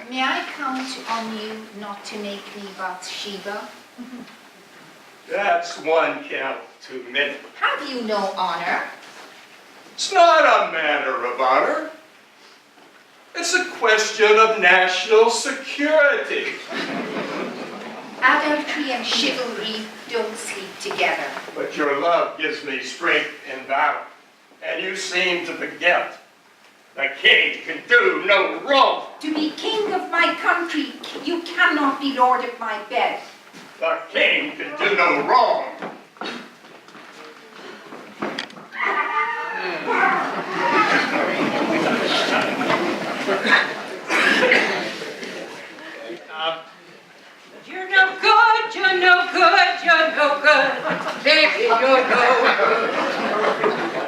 Speaker 10: May I count on you not to make me Bathsheba?
Speaker 11: That's one count too many.
Speaker 10: Have you no honor?
Speaker 11: It's not a matter of honor. It's a question of national security.
Speaker 10: Adultery and chivalry don't sleep together.
Speaker 11: But your love gives me strength in battle. And you seem to forget the king can do no wrong.
Speaker 10: To be king of my country, you cannot be lord of my bed.
Speaker 11: The king can do no wrong.
Speaker 2: You're no good, you're no good, you're no good. Baby, you're no good.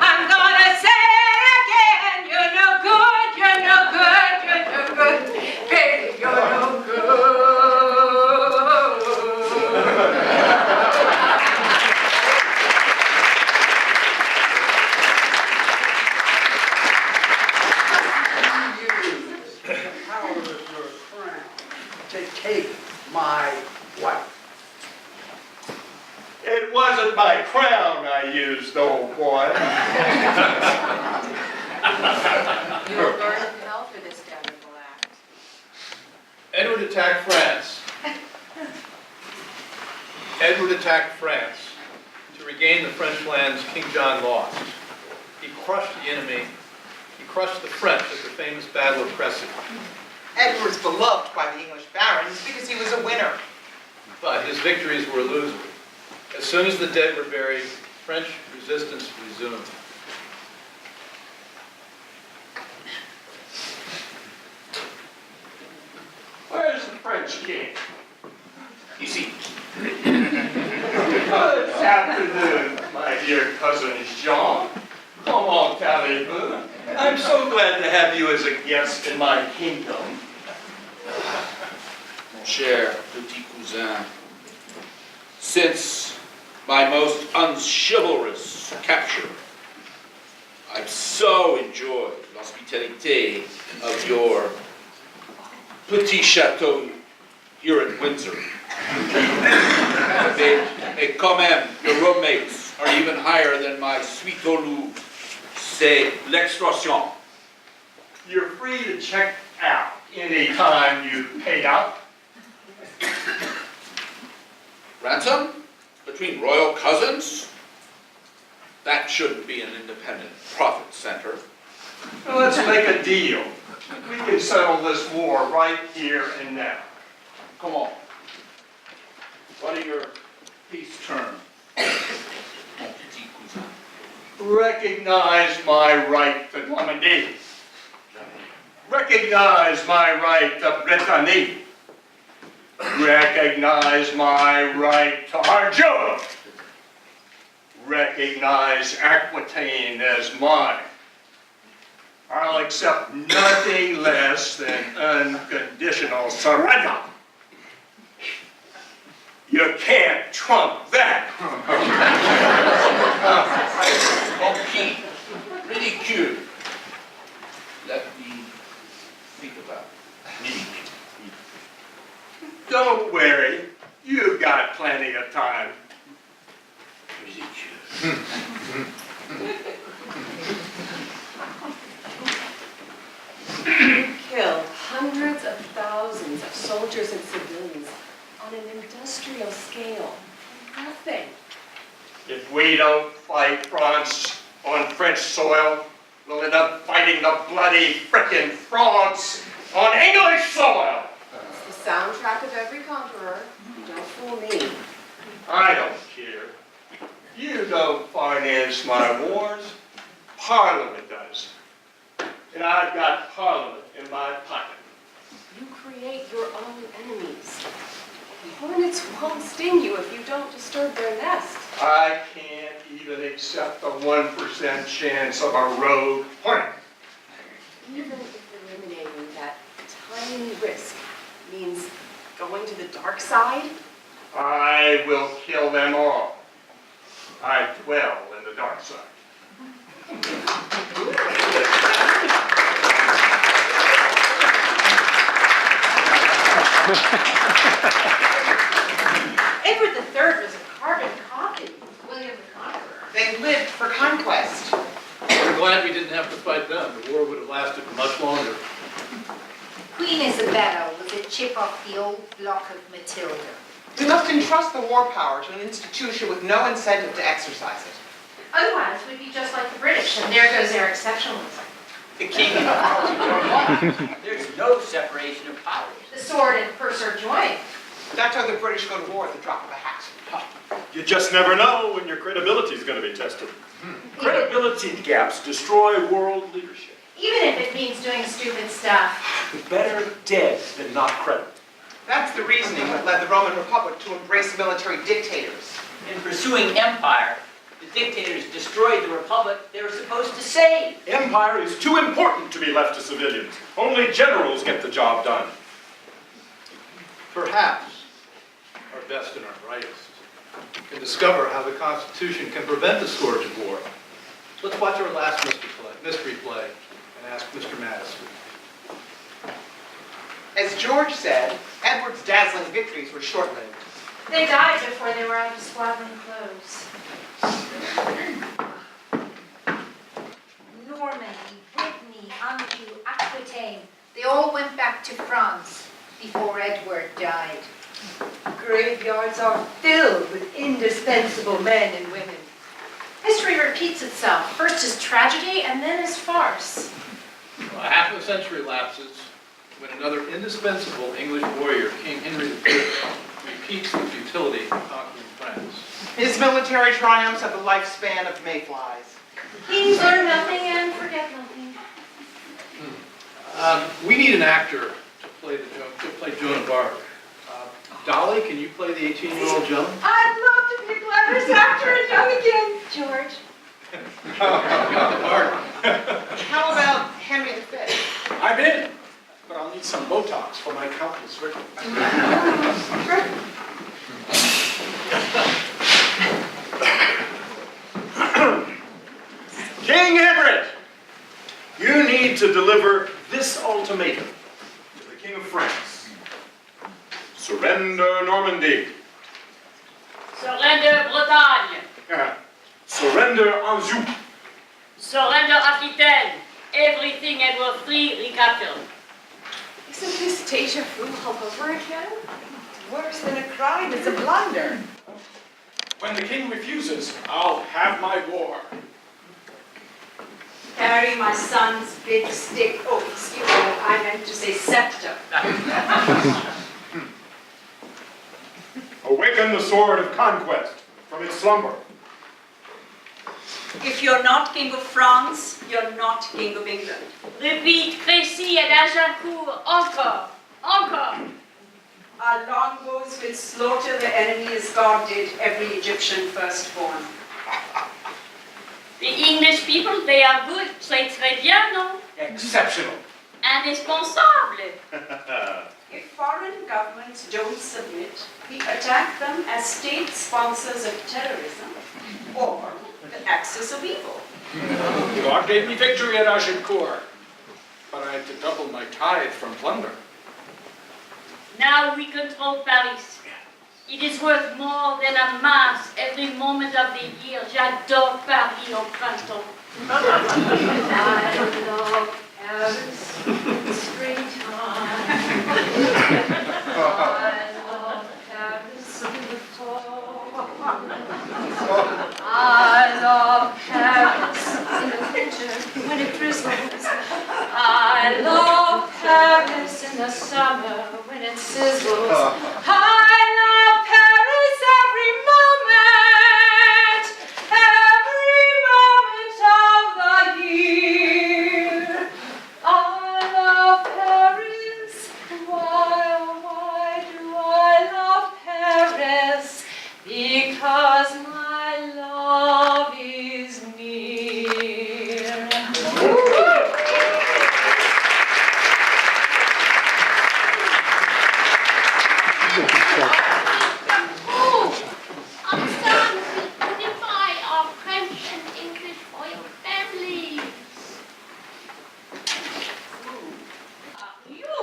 Speaker 2: I'm gonna say it again. You're no good, you're no good, you're no good. Baby, you're no
Speaker 9: to take my wife.
Speaker 11: It wasn't my crown I used, old boy.
Speaker 16: You'll burn in hell for this damnable act.
Speaker 7: Edward attacked France. Edward attacked France to regain the French lands King John lost. He crushed the enemy. He crushed the French at the famous Battle of Crecy.
Speaker 5: Edward's beloved by the English barons because he was a winner.
Speaker 7: But his victories were illusory. As soon as the dead were buried, French resistance resumed.
Speaker 11: Where's the French king? You see. Good afternoon, my dear cousin Jean. Comment allez-vous? I'm so glad to have you as a guest in my kingdom.
Speaker 18: Mon cher petit cousin, since my most unchivalrous capture, I've so enjoyed l'hospitalité of your petit chateau here in Windsor. Mais quand même, your roommates are even higher than my suite au Louvre. C'est l'extorsion.
Speaker 11: You're free to check out any time you paid out.
Speaker 18: Ransom? Between royal cousins? That shouldn't be an independent profit center.
Speaker 11: Now let's make a deal. We can settle this war right here and now.
Speaker 18: Come on. What are your peace terms?
Speaker 11: Recognize my right to Normandy. Recognize my right to Brittany. Recognize my right to Arjun. Recognize Aquitaine as mine. I'll accept nothing less than unconditional surrender. You can't trump that.
Speaker 18: Okay. Ridicule. Let me think about it.
Speaker 11: Don't worry, you got plenty of time.
Speaker 16: You kill hundreds of thousands of soldiers and civilians on an industrial scale. Nothing.
Speaker 11: If we don't fight France on French soil, we'll end up fighting the bloody frickin' France on English soil.
Speaker 16: It's the soundtrack of every conqueror. Don't fool me.
Speaker 11: I don't care. You don't finance my wars. Parliament does. And I've got Parliament in my pocket.
Speaker 16: You create your own enemies. Hornets won't sting you if you don't disturb their nest.
Speaker 11: I can't even accept the 1% chance of a rogue hornet.
Speaker 16: Even if eliminating that tiny risk means going to the dark side,
Speaker 11: I will kill them all. I dwell in the dark side.
Speaker 2: Edward III was a carbon copy of William the Conqueror.
Speaker 5: They lived for conquest.
Speaker 7: We're glad we didn't have to fight them. The war would have lasted much longer.
Speaker 10: Queen Isabella was a chip off the old block of Matilda.
Speaker 5: We must entrust the war power to an institution with no incentive to exercise it.
Speaker 2: Otherwise, we'd be just like the British, and there goes their exceptionalism.
Speaker 6: The king and the power. There's no separation of powers.
Speaker 2: The sword and purse are joined.
Speaker 5: That's how the British go to war at the drop of a hat.
Speaker 8: You just never know when your credibility is going to be tested. Credibility gaps destroy world leadership.
Speaker 2: Even if it means doing stupid stuff.
Speaker 8: Better dead than not credible.
Speaker 5: That's the reasoning that led the Roman Republic to embrace military dictators.
Speaker 6: In pursuing empire, the dictators destroyed the republic they were supposed to save.
Speaker 8: Empire is too important to be left to civilians. Only generals get the job done.
Speaker 7: Perhaps our best and our brightest can discover how the Constitution can prevent the scourge of war. Let's watch our last mystery play and ask Mr. Madison.
Speaker 5: As George said, Edward's dazzling victories were short-lived.
Speaker 2: They died before they were out of swaddling clothes.
Speaker 10: Normandy, Brittany, Anjou, Aquitaine, they all went back to France before Edward died.
Speaker 15: Graveyards are filled with indispensable men and women.
Speaker 2: History repeats itself, first as tragedy and then as farce.
Speaker 7: Well, half a century lapses when another indispensable English warrior, King Henry V, repeats the futility of conquering France.
Speaker 5: His military triumphs have the lifespan of mayflies.
Speaker 2: Kings learn nothing and forget nothing.
Speaker 7: We need an actor to play Joan of Arc. Dolly, can you play the 18-year-old Joan?
Speaker 15: I'd love to be a glamorous actor and young again, George.
Speaker 7: You got the part.
Speaker 5: How about Henry V?
Speaker 4: I'm in, but I'll need some Botox for my countless wrinkles.
Speaker 8: King Everett, you need to deliver this ultimatum to the King of France. Surrender Normandy.
Speaker 12: Surrender Bretagne.
Speaker 8: Surrender Anjou.
Speaker 12: Surrender Aquitaine. Everything Edward III recaptured.
Speaker 16: Isn't this deja vu all over again?
Speaker 15: Worse than a crime is a blunder.
Speaker 4: When the king refuses, I'll have my war.
Speaker 15: Carry my son's big stick. Oh, excuse me, I meant to say scepter.
Speaker 8: Awaken the sword of conquest from its slumber.
Speaker 15: If you're not king of France, you're not king of England.
Speaker 12: Repeat, Crécy et Agincourt, encore, encore.
Speaker 15: Our longbows will slaughter the enemy as God did every Egyptian firstborn.
Speaker 12: The English people, they are good, très très bien, non?
Speaker 11: Exceptional.
Speaker 12: Indispensable.
Speaker 15: If foreign governments don't submit, we attack them as state sponsors of terrorism or the axis of evil.
Speaker 4: God gave me victory at Agincourt, but I had to double my tithe from plunder.
Speaker 12: Now we control Paris. It is worth more than a mass every moment of the year. J'adore Paris au printemps.
Speaker 2: I love Paris in springtime. I love Paris in the fall. I love Paris in the winter when it drizzles. I love Paris in the summer when it sizzles. I love Paris every moment of the year. I love Paris. Why, oh why do I love Paris? Because my love is near.
Speaker 12: Our son will unify our French and English royal families.
Speaker 15: You,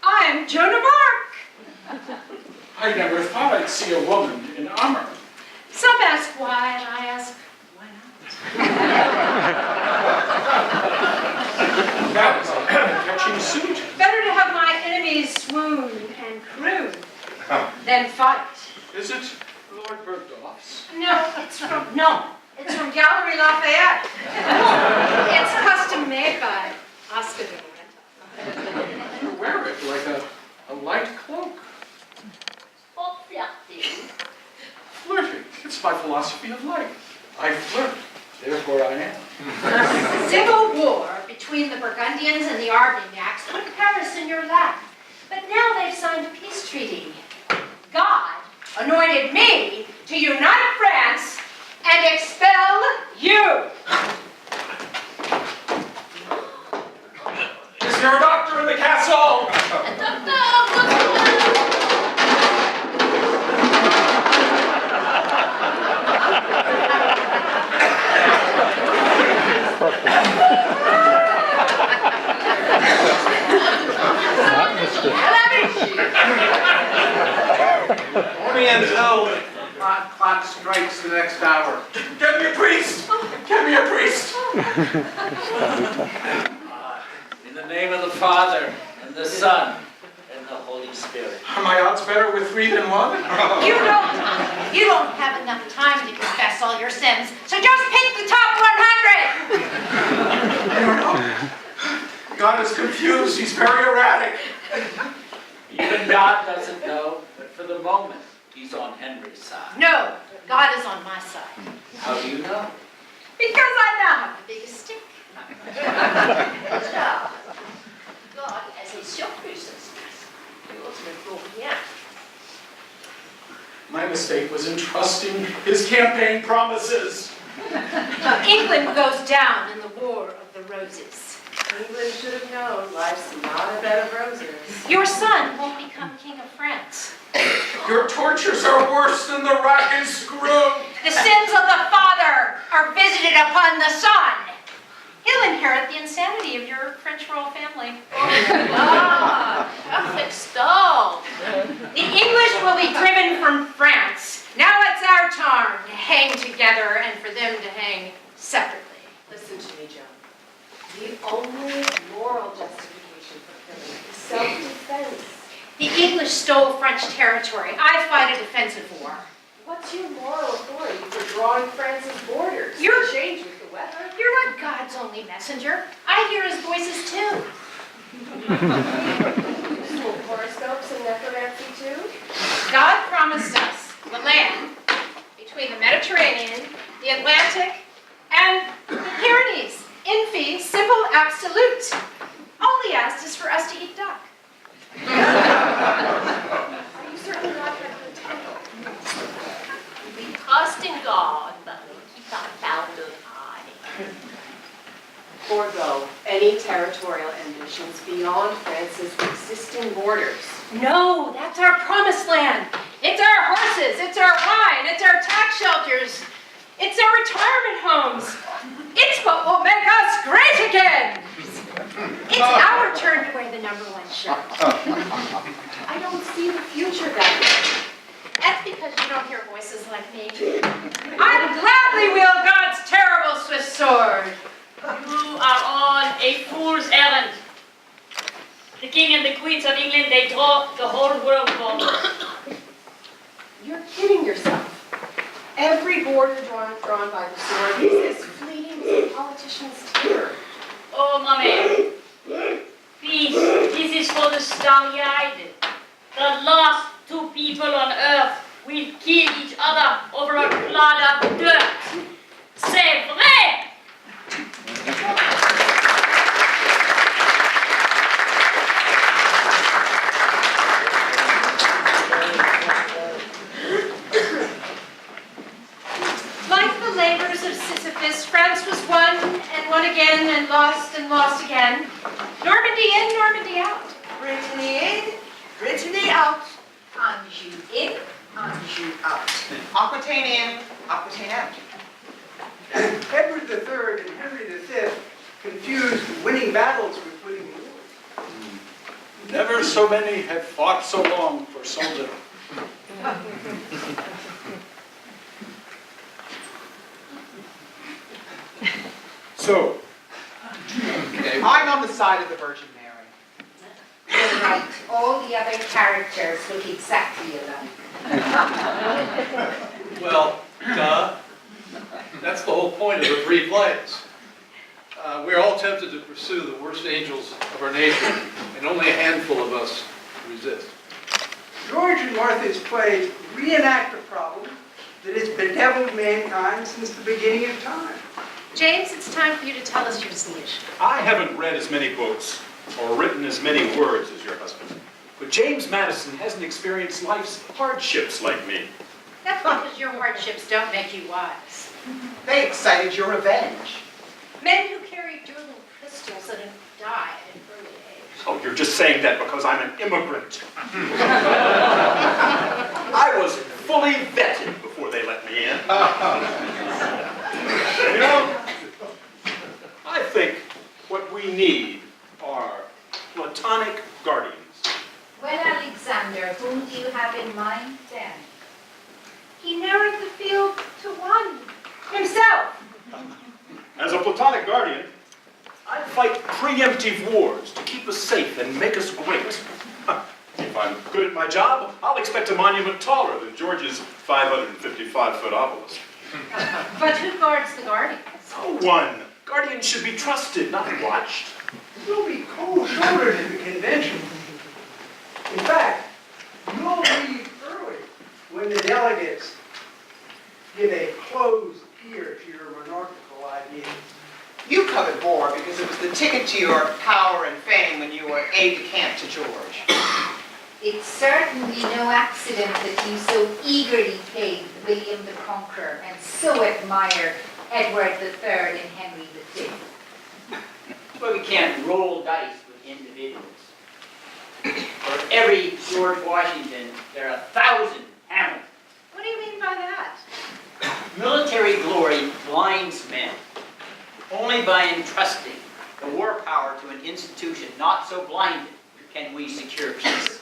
Speaker 15: I am Joan of Arc.
Speaker 4: I never thought I'd see a woman in armor.
Speaker 2: Some ask why, and I ask, why not?
Speaker 4: That is a catching suit.
Speaker 2: Better to have my enemies swoon and croon than fight.
Speaker 4: Is it Lord Bergdorf's?
Speaker 2: No, it's from Gallery Lafayette. It's custom made by Oscar de la Renta.
Speaker 4: You wear it like a light cloak.
Speaker 12: For flirting.
Speaker 4: Flirting. It's my philosophy of life. I flirt. Therefore I am.
Speaker 2: Civil war between the Burgundians and the Armagnacs put Paris in your lap. But now they've signed a peace treaty. God anointed me to unite France and expel you.
Speaker 4: Is there a doctor in the castle?
Speaker 18: Only until the clock strikes the next hour.
Speaker 4: Get me a priest! Get me a priest!
Speaker 17: In the name of the Father, and the Son, and the Holy Spirit.
Speaker 4: Are my odds better with 3 than 1?
Speaker 2: You don't have enough time to confess all your sins, so just pick the top 100.
Speaker 4: I don't know. God is confused. He's very erratic.
Speaker 17: Even God doesn't know, but for the moment, he's on Henry's side.
Speaker 2: No, God is on my side.
Speaker 17: How do you know?
Speaker 2: Because I now have the biggest stick.
Speaker 16: God has his surprises. The ultimate goal, yeah.
Speaker 4: My mistake was in trusting his campaign promises.
Speaker 2: England goes down in the War of the Roses.
Speaker 16: England should have known life's not a bed of roses.
Speaker 2: Your son won't become king of France.
Speaker 4: Your tortures are worse than the rack and screw.
Speaker 2: The sins of the father are visited upon the son. He'll inherit the insanity of your French royal family.
Speaker 16: Catholic stall.
Speaker 2: The English will be driven from France. Now it's our turn to hang together and for them to hang separately.
Speaker 16: Listen to me, Joan. The only moral justification for killing. Self-defense.
Speaker 2: The English stole French territory. I fight a defensive war.
Speaker 16: What's your moral authority for drawing France's borders?
Speaker 2: You're-
Speaker 16: Change with the weather.
Speaker 2: You're not God's only messenger. I hear his voices too.
Speaker 16: Useful horoscopes and necromancy too?
Speaker 2: God promised us the land between the Mediterranean, the Atlantic, and the Pyrenees. In fee, simple, absolute. All he asked is for us to eat duck.
Speaker 16: Are you certain God had the title?
Speaker 12: We trust in God, but we keep our founders high.
Speaker 16: Forego any territorial ambitions beyond France's existing borders.
Speaker 2: No, that's our promised land. It's our horses, it's our wine, it's our tax shelters, it's our retirement homes. It's what will make us great again. It's our turn to wear the #1 shirt.
Speaker 16: I don't see the future that way.
Speaker 2: That's because you don't hear voices like me. I'd gladly wield God's terrible Swiss sword.
Speaker 12: You are on a fool's errand. The king and the queens of England, they draw the whole world forward.
Speaker 16: You're kidding yourself. Every border drawn by the sword is as fleeting as a politician's tear.
Speaker 12: Oh, mommy. Peace. This is for the starry-eyed. The last 2 people on earth will kill each other over a clod of dirt. C'est vrai!
Speaker 2: Like the labors of Sisyphus, France was won and won again and lost again. Normandy in, Normandy out.
Speaker 3: Brittany in, Brittany out.
Speaker 10: Anjou in, Anjou out.
Speaker 5: Aquitaine in, Aquitaine out.
Speaker 9: Edward III and Henry V confused winning battles with winning wars.
Speaker 4: Never so many have fought so long for so little. So,
Speaker 5: I'm on the side of the Virgin Mary.
Speaker 10: You're right. All the other characters look exactly alike.
Speaker 7: Well, duh. That's the whole point of the 3 plays. We're all tempted to pursue the worst angels of our nature, and only a handful of us resist.
Speaker 9: George and Martha's plays reenact a problem that has bedeviled mankind since the beginning of time.
Speaker 2: James, it's time for you to tell us your solution.
Speaker 8: I haven't read as many books or written as many words as your husband, but James Madison hasn't experienced life's hardships like me.
Speaker 2: That's because your hardships don't make you wise.
Speaker 5: They excited your revenge.
Speaker 2: Men who carry dueling pistols and have died at an early age.
Speaker 8: Oh, you're just saying that because I'm an immigrant. I was fully vetted before they let me in. You know, I think what we need are platonic guardians.
Speaker 10: Well, Alexander, whom do you have in mind then?
Speaker 2: He narrowed the field to one, himself.
Speaker 8: As a platonic guardian, I fight preemptive wars to keep us safe and make us great. If I'm good at my job, I'll expect a monument taller than George's 555-foot obelisk.
Speaker 2: But who guards the guardians?
Speaker 8: No one. Guardians should be trusted, not watched.
Speaker 9: You'll be cold-shouldered at the convention. In fact, you'll leave early when the delegates give a closed ear to your monarchical ideas.
Speaker 5: You covered war because it was the ticket to your power and fame when you were aide-de-camp to George.
Speaker 10: It's certainly no accident that you so eagerly played William the Conqueror and so admire Edward III and Henry V.
Speaker 6: That's why we can't roll dice with individuals. For every George Washington, there are 1,000 Hamiltons.
Speaker 2: What do you mean by that?
Speaker 6: Military glory blinds men. Only by entrusting the war power to an institution not so blinded can we secure peace.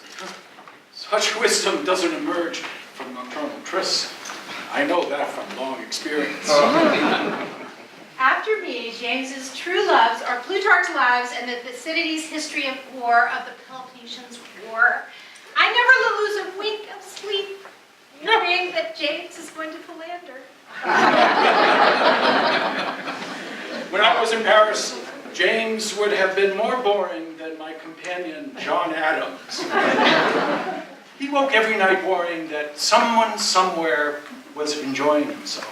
Speaker 4: Such wisdom doesn't emerge from nocturnal trysts. I know that from long experience.
Speaker 2: After me, James's true loves are Plutarch's our lives and the Thucydides' history of war, of the Peloponnesian War, I never lose a wink of sleep knowing that James is going to philander.
Speaker 4: When I was in Paris, James would have been more boring than my companion, John Adams. He woke every night worrying that someone somewhere was enjoying himself.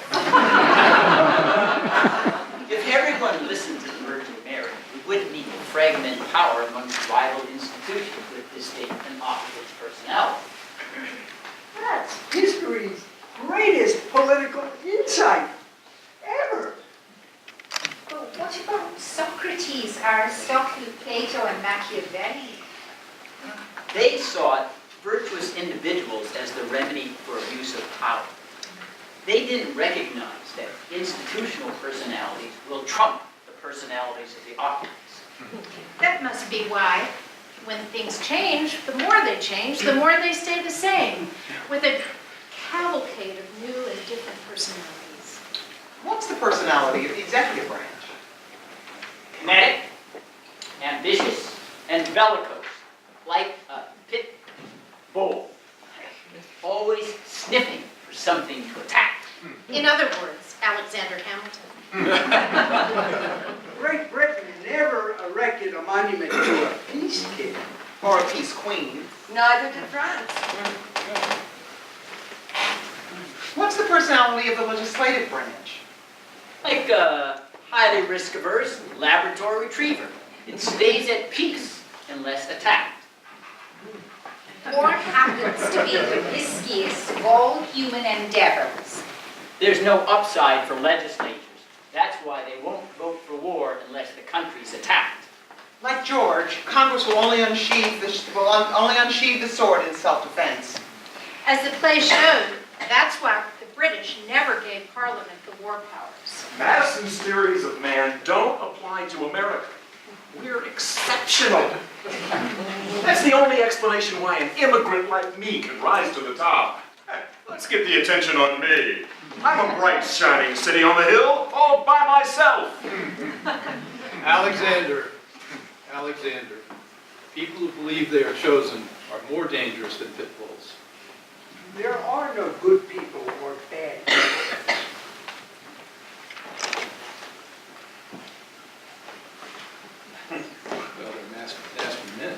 Speaker 6: If everyone listened to the Virgin Mary, we wouldn't need to fragment power amongst rival institutions with distinct and opposite personalities.
Speaker 9: That's history's greatest political insight ever.
Speaker 10: But what about Socrates, Aristotle, Plato, and Machiavelli?
Speaker 6: They sought virtuous individuals as the remedy for abuse of power. They didn't recognize that institutional personalities will trump the personalities of the occupants.
Speaker 2: That must be why, when things change, the more they stay the same, with a cavalcade of new and different personalities.
Speaker 5: What's the personality of the executive branch?
Speaker 6: Kinetic, ambitious, and bellicose, like a pit bull, always sniffing for something to attack.
Speaker 2: In other words, Alexander Hamilton.
Speaker 9: Great Britain never erected a monument to a peace king.
Speaker 5: Or a peace queen?
Speaker 3: Neither did France.
Speaker 5: What's the personality of the legislative branch?
Speaker 6: Like a highly risk-averse Labrador retriever. It stays at peace unless attacked.
Speaker 10: War happens to be the riskiest of all human endeavors.
Speaker 6: There's no upside for legislatures. That's why they won't vote for war unless the country's attacked.
Speaker 5: Like George, Congress will only unsheathe the sword in self-defense.
Speaker 2: As the play showed, that's why the British never gave Parliament the war powers.
Speaker 8: Madison's theories of man don't apply to America. We're exceptional. That's the only explanation why an immigrant like me can rise to the top. Let's get the attention on me. I'm a bright, shining city on the hill, all by myself.
Speaker 7: Alexander, people who believe they are chosen are more dangerous than pit bulls.
Speaker 9: There are no good people or bad people.
Speaker 7: Well, they're nasty men.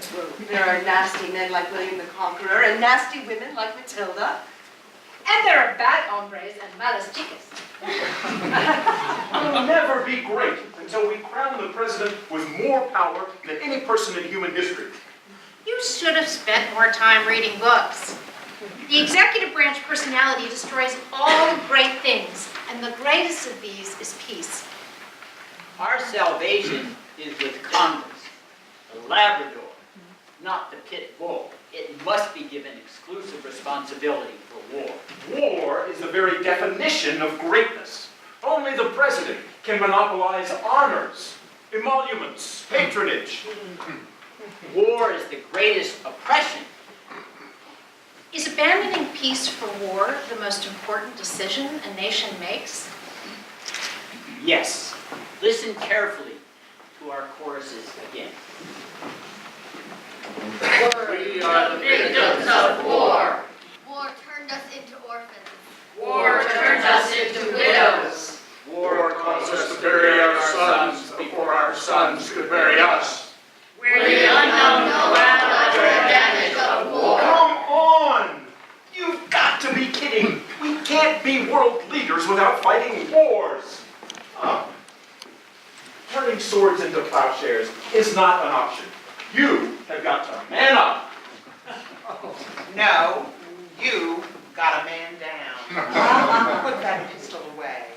Speaker 3: There are nasty men like William the Conqueror and nasty women like Matilda.
Speaker 2: And there are bad hombres and malas chicas.
Speaker 8: We'll never be great until we crown the president with more power than any person in human history.
Speaker 2: You should have spent more time reading books. The executive branch personality destroys all great things, and the greatest of these is peace.
Speaker 6: Our salvation is with Congress, the Labrador, not the pit bull. It must be given exclusive responsibility for war.
Speaker 8: War is the very definition of greatness. Only the president can monopolize honors, emoluments, patronage.
Speaker 6: War is the greatest oppression.
Speaker 2: Is abandoning peace for war the most important decision a nation makes?
Speaker 6: Yes. Listen carefully to our choruses again.
Speaker 12: We are the victims of war.
Speaker 14: War turned us into orphans.
Speaker 12: War turned us into widows.
Speaker 11: War caused us to bury our sons before our sons could bury us.
Speaker 12: We're the unknown collateral damage of war.
Speaker 8: Come on! You've got to be kidding! We can't be world leaders without fighting wars! Turning swords into plowshares is not an option. You have got to man up.
Speaker 5: No, you got a man down. Put that pistol away.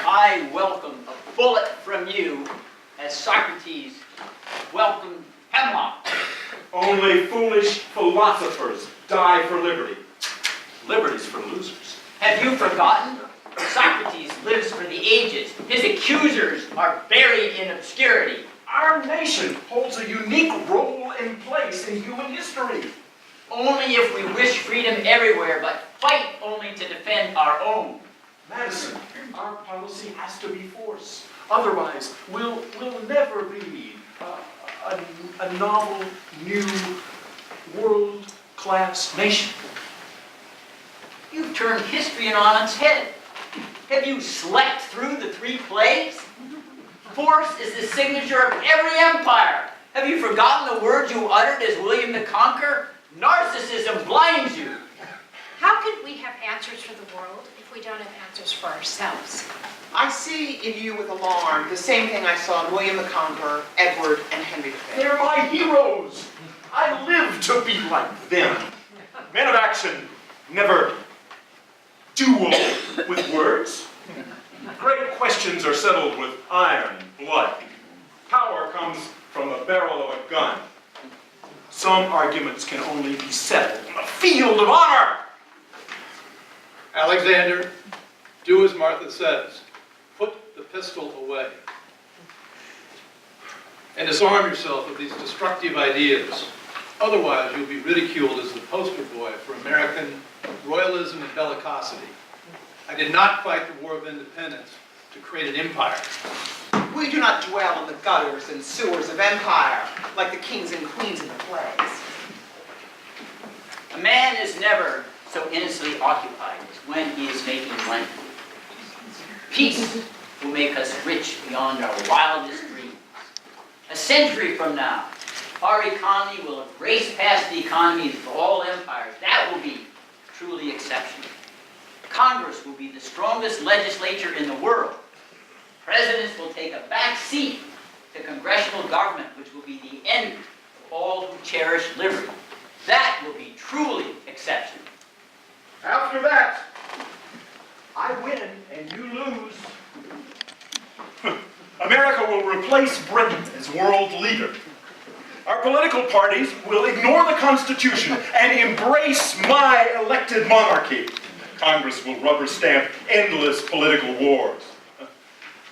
Speaker 6: I welcome a bullet from you as Socrates welcomed hemlock.
Speaker 8: Only foolish philosophers die for liberty. Liberty's for losers.
Speaker 6: Have you forgotten? Socrates lives for the ages. His accusers are buried in obscurity.
Speaker 8: Our nation holds a unique role and place in human history.
Speaker 6: Only if we wish freedom everywhere, but fight only to defend our own.
Speaker 4: Madison, our policy has to be force. Otherwise, we'll never be a novel, new, world-class nation.
Speaker 6: You've turned history on its head. Have you slept through the 3 plagues? Force is the signature of every empire. Have you forgotten the words you uttered as William the Conqueror? Narcissism blinds you.
Speaker 2: How could we have answers for the world if we don't have answers for ourselves?
Speaker 5: I see in you with alarm the same thing I saw in William the Conqueror, Edward, and Henry V.
Speaker 4: They're my heroes. I live to be like them. Men of action never duel with words. Great questions are settled with iron blood. Power comes from the barrel of a gun. Some arguments can only be settled in a field of honor.
Speaker 7: Alexander, do as Martha says. Put the pistol away. And disarm yourself of these destructive ideas. Otherwise, you'll be ridiculed as the poster boy for American royalism and bellicosity. I did not fight the War of Independence to create an empire.
Speaker 5: We do not dwell in the gutters and sewers of empire like the kings and queens in the plays.
Speaker 6: A man is never so innocently occupied as when he is making money. Peace will make us rich beyond our wildest dreams. A century from now, our economy will have raced past the economies of all empires. That will be truly exceptional. Congress will be the strongest legislature in the world. Presidents will take a back seat to congressional government, which will be the envy of all who cherish liberty. That will be truly exceptional.
Speaker 4: After that, I win and you lose. America will replace Britain as world leader. Our political parties will ignore the Constitution and embrace my elected monarchy. Congress will rubber stamp endless political wars.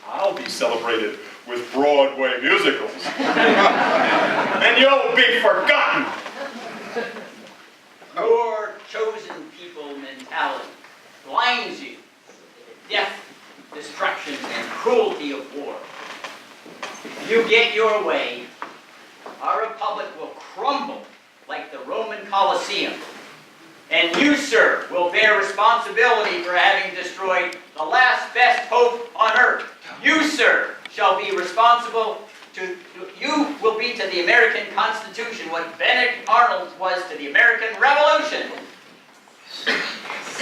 Speaker 4: I'll be celebrated with Broadway musicals. And you'll be forgotten.
Speaker 6: Your chosen people mentality blinds you to the death, destruction, and cruelty of war. If you get your way, our republic will crumble like the Roman Colosseum. And you, sir, will bear responsibility for having destroyed the last best hope on earth. You, sir, shall be responsible you will be to the American Constitution what Benedict Arnold was to the American Revolution.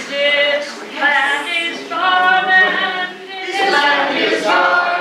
Speaker 12: This land is mine, this land is mine.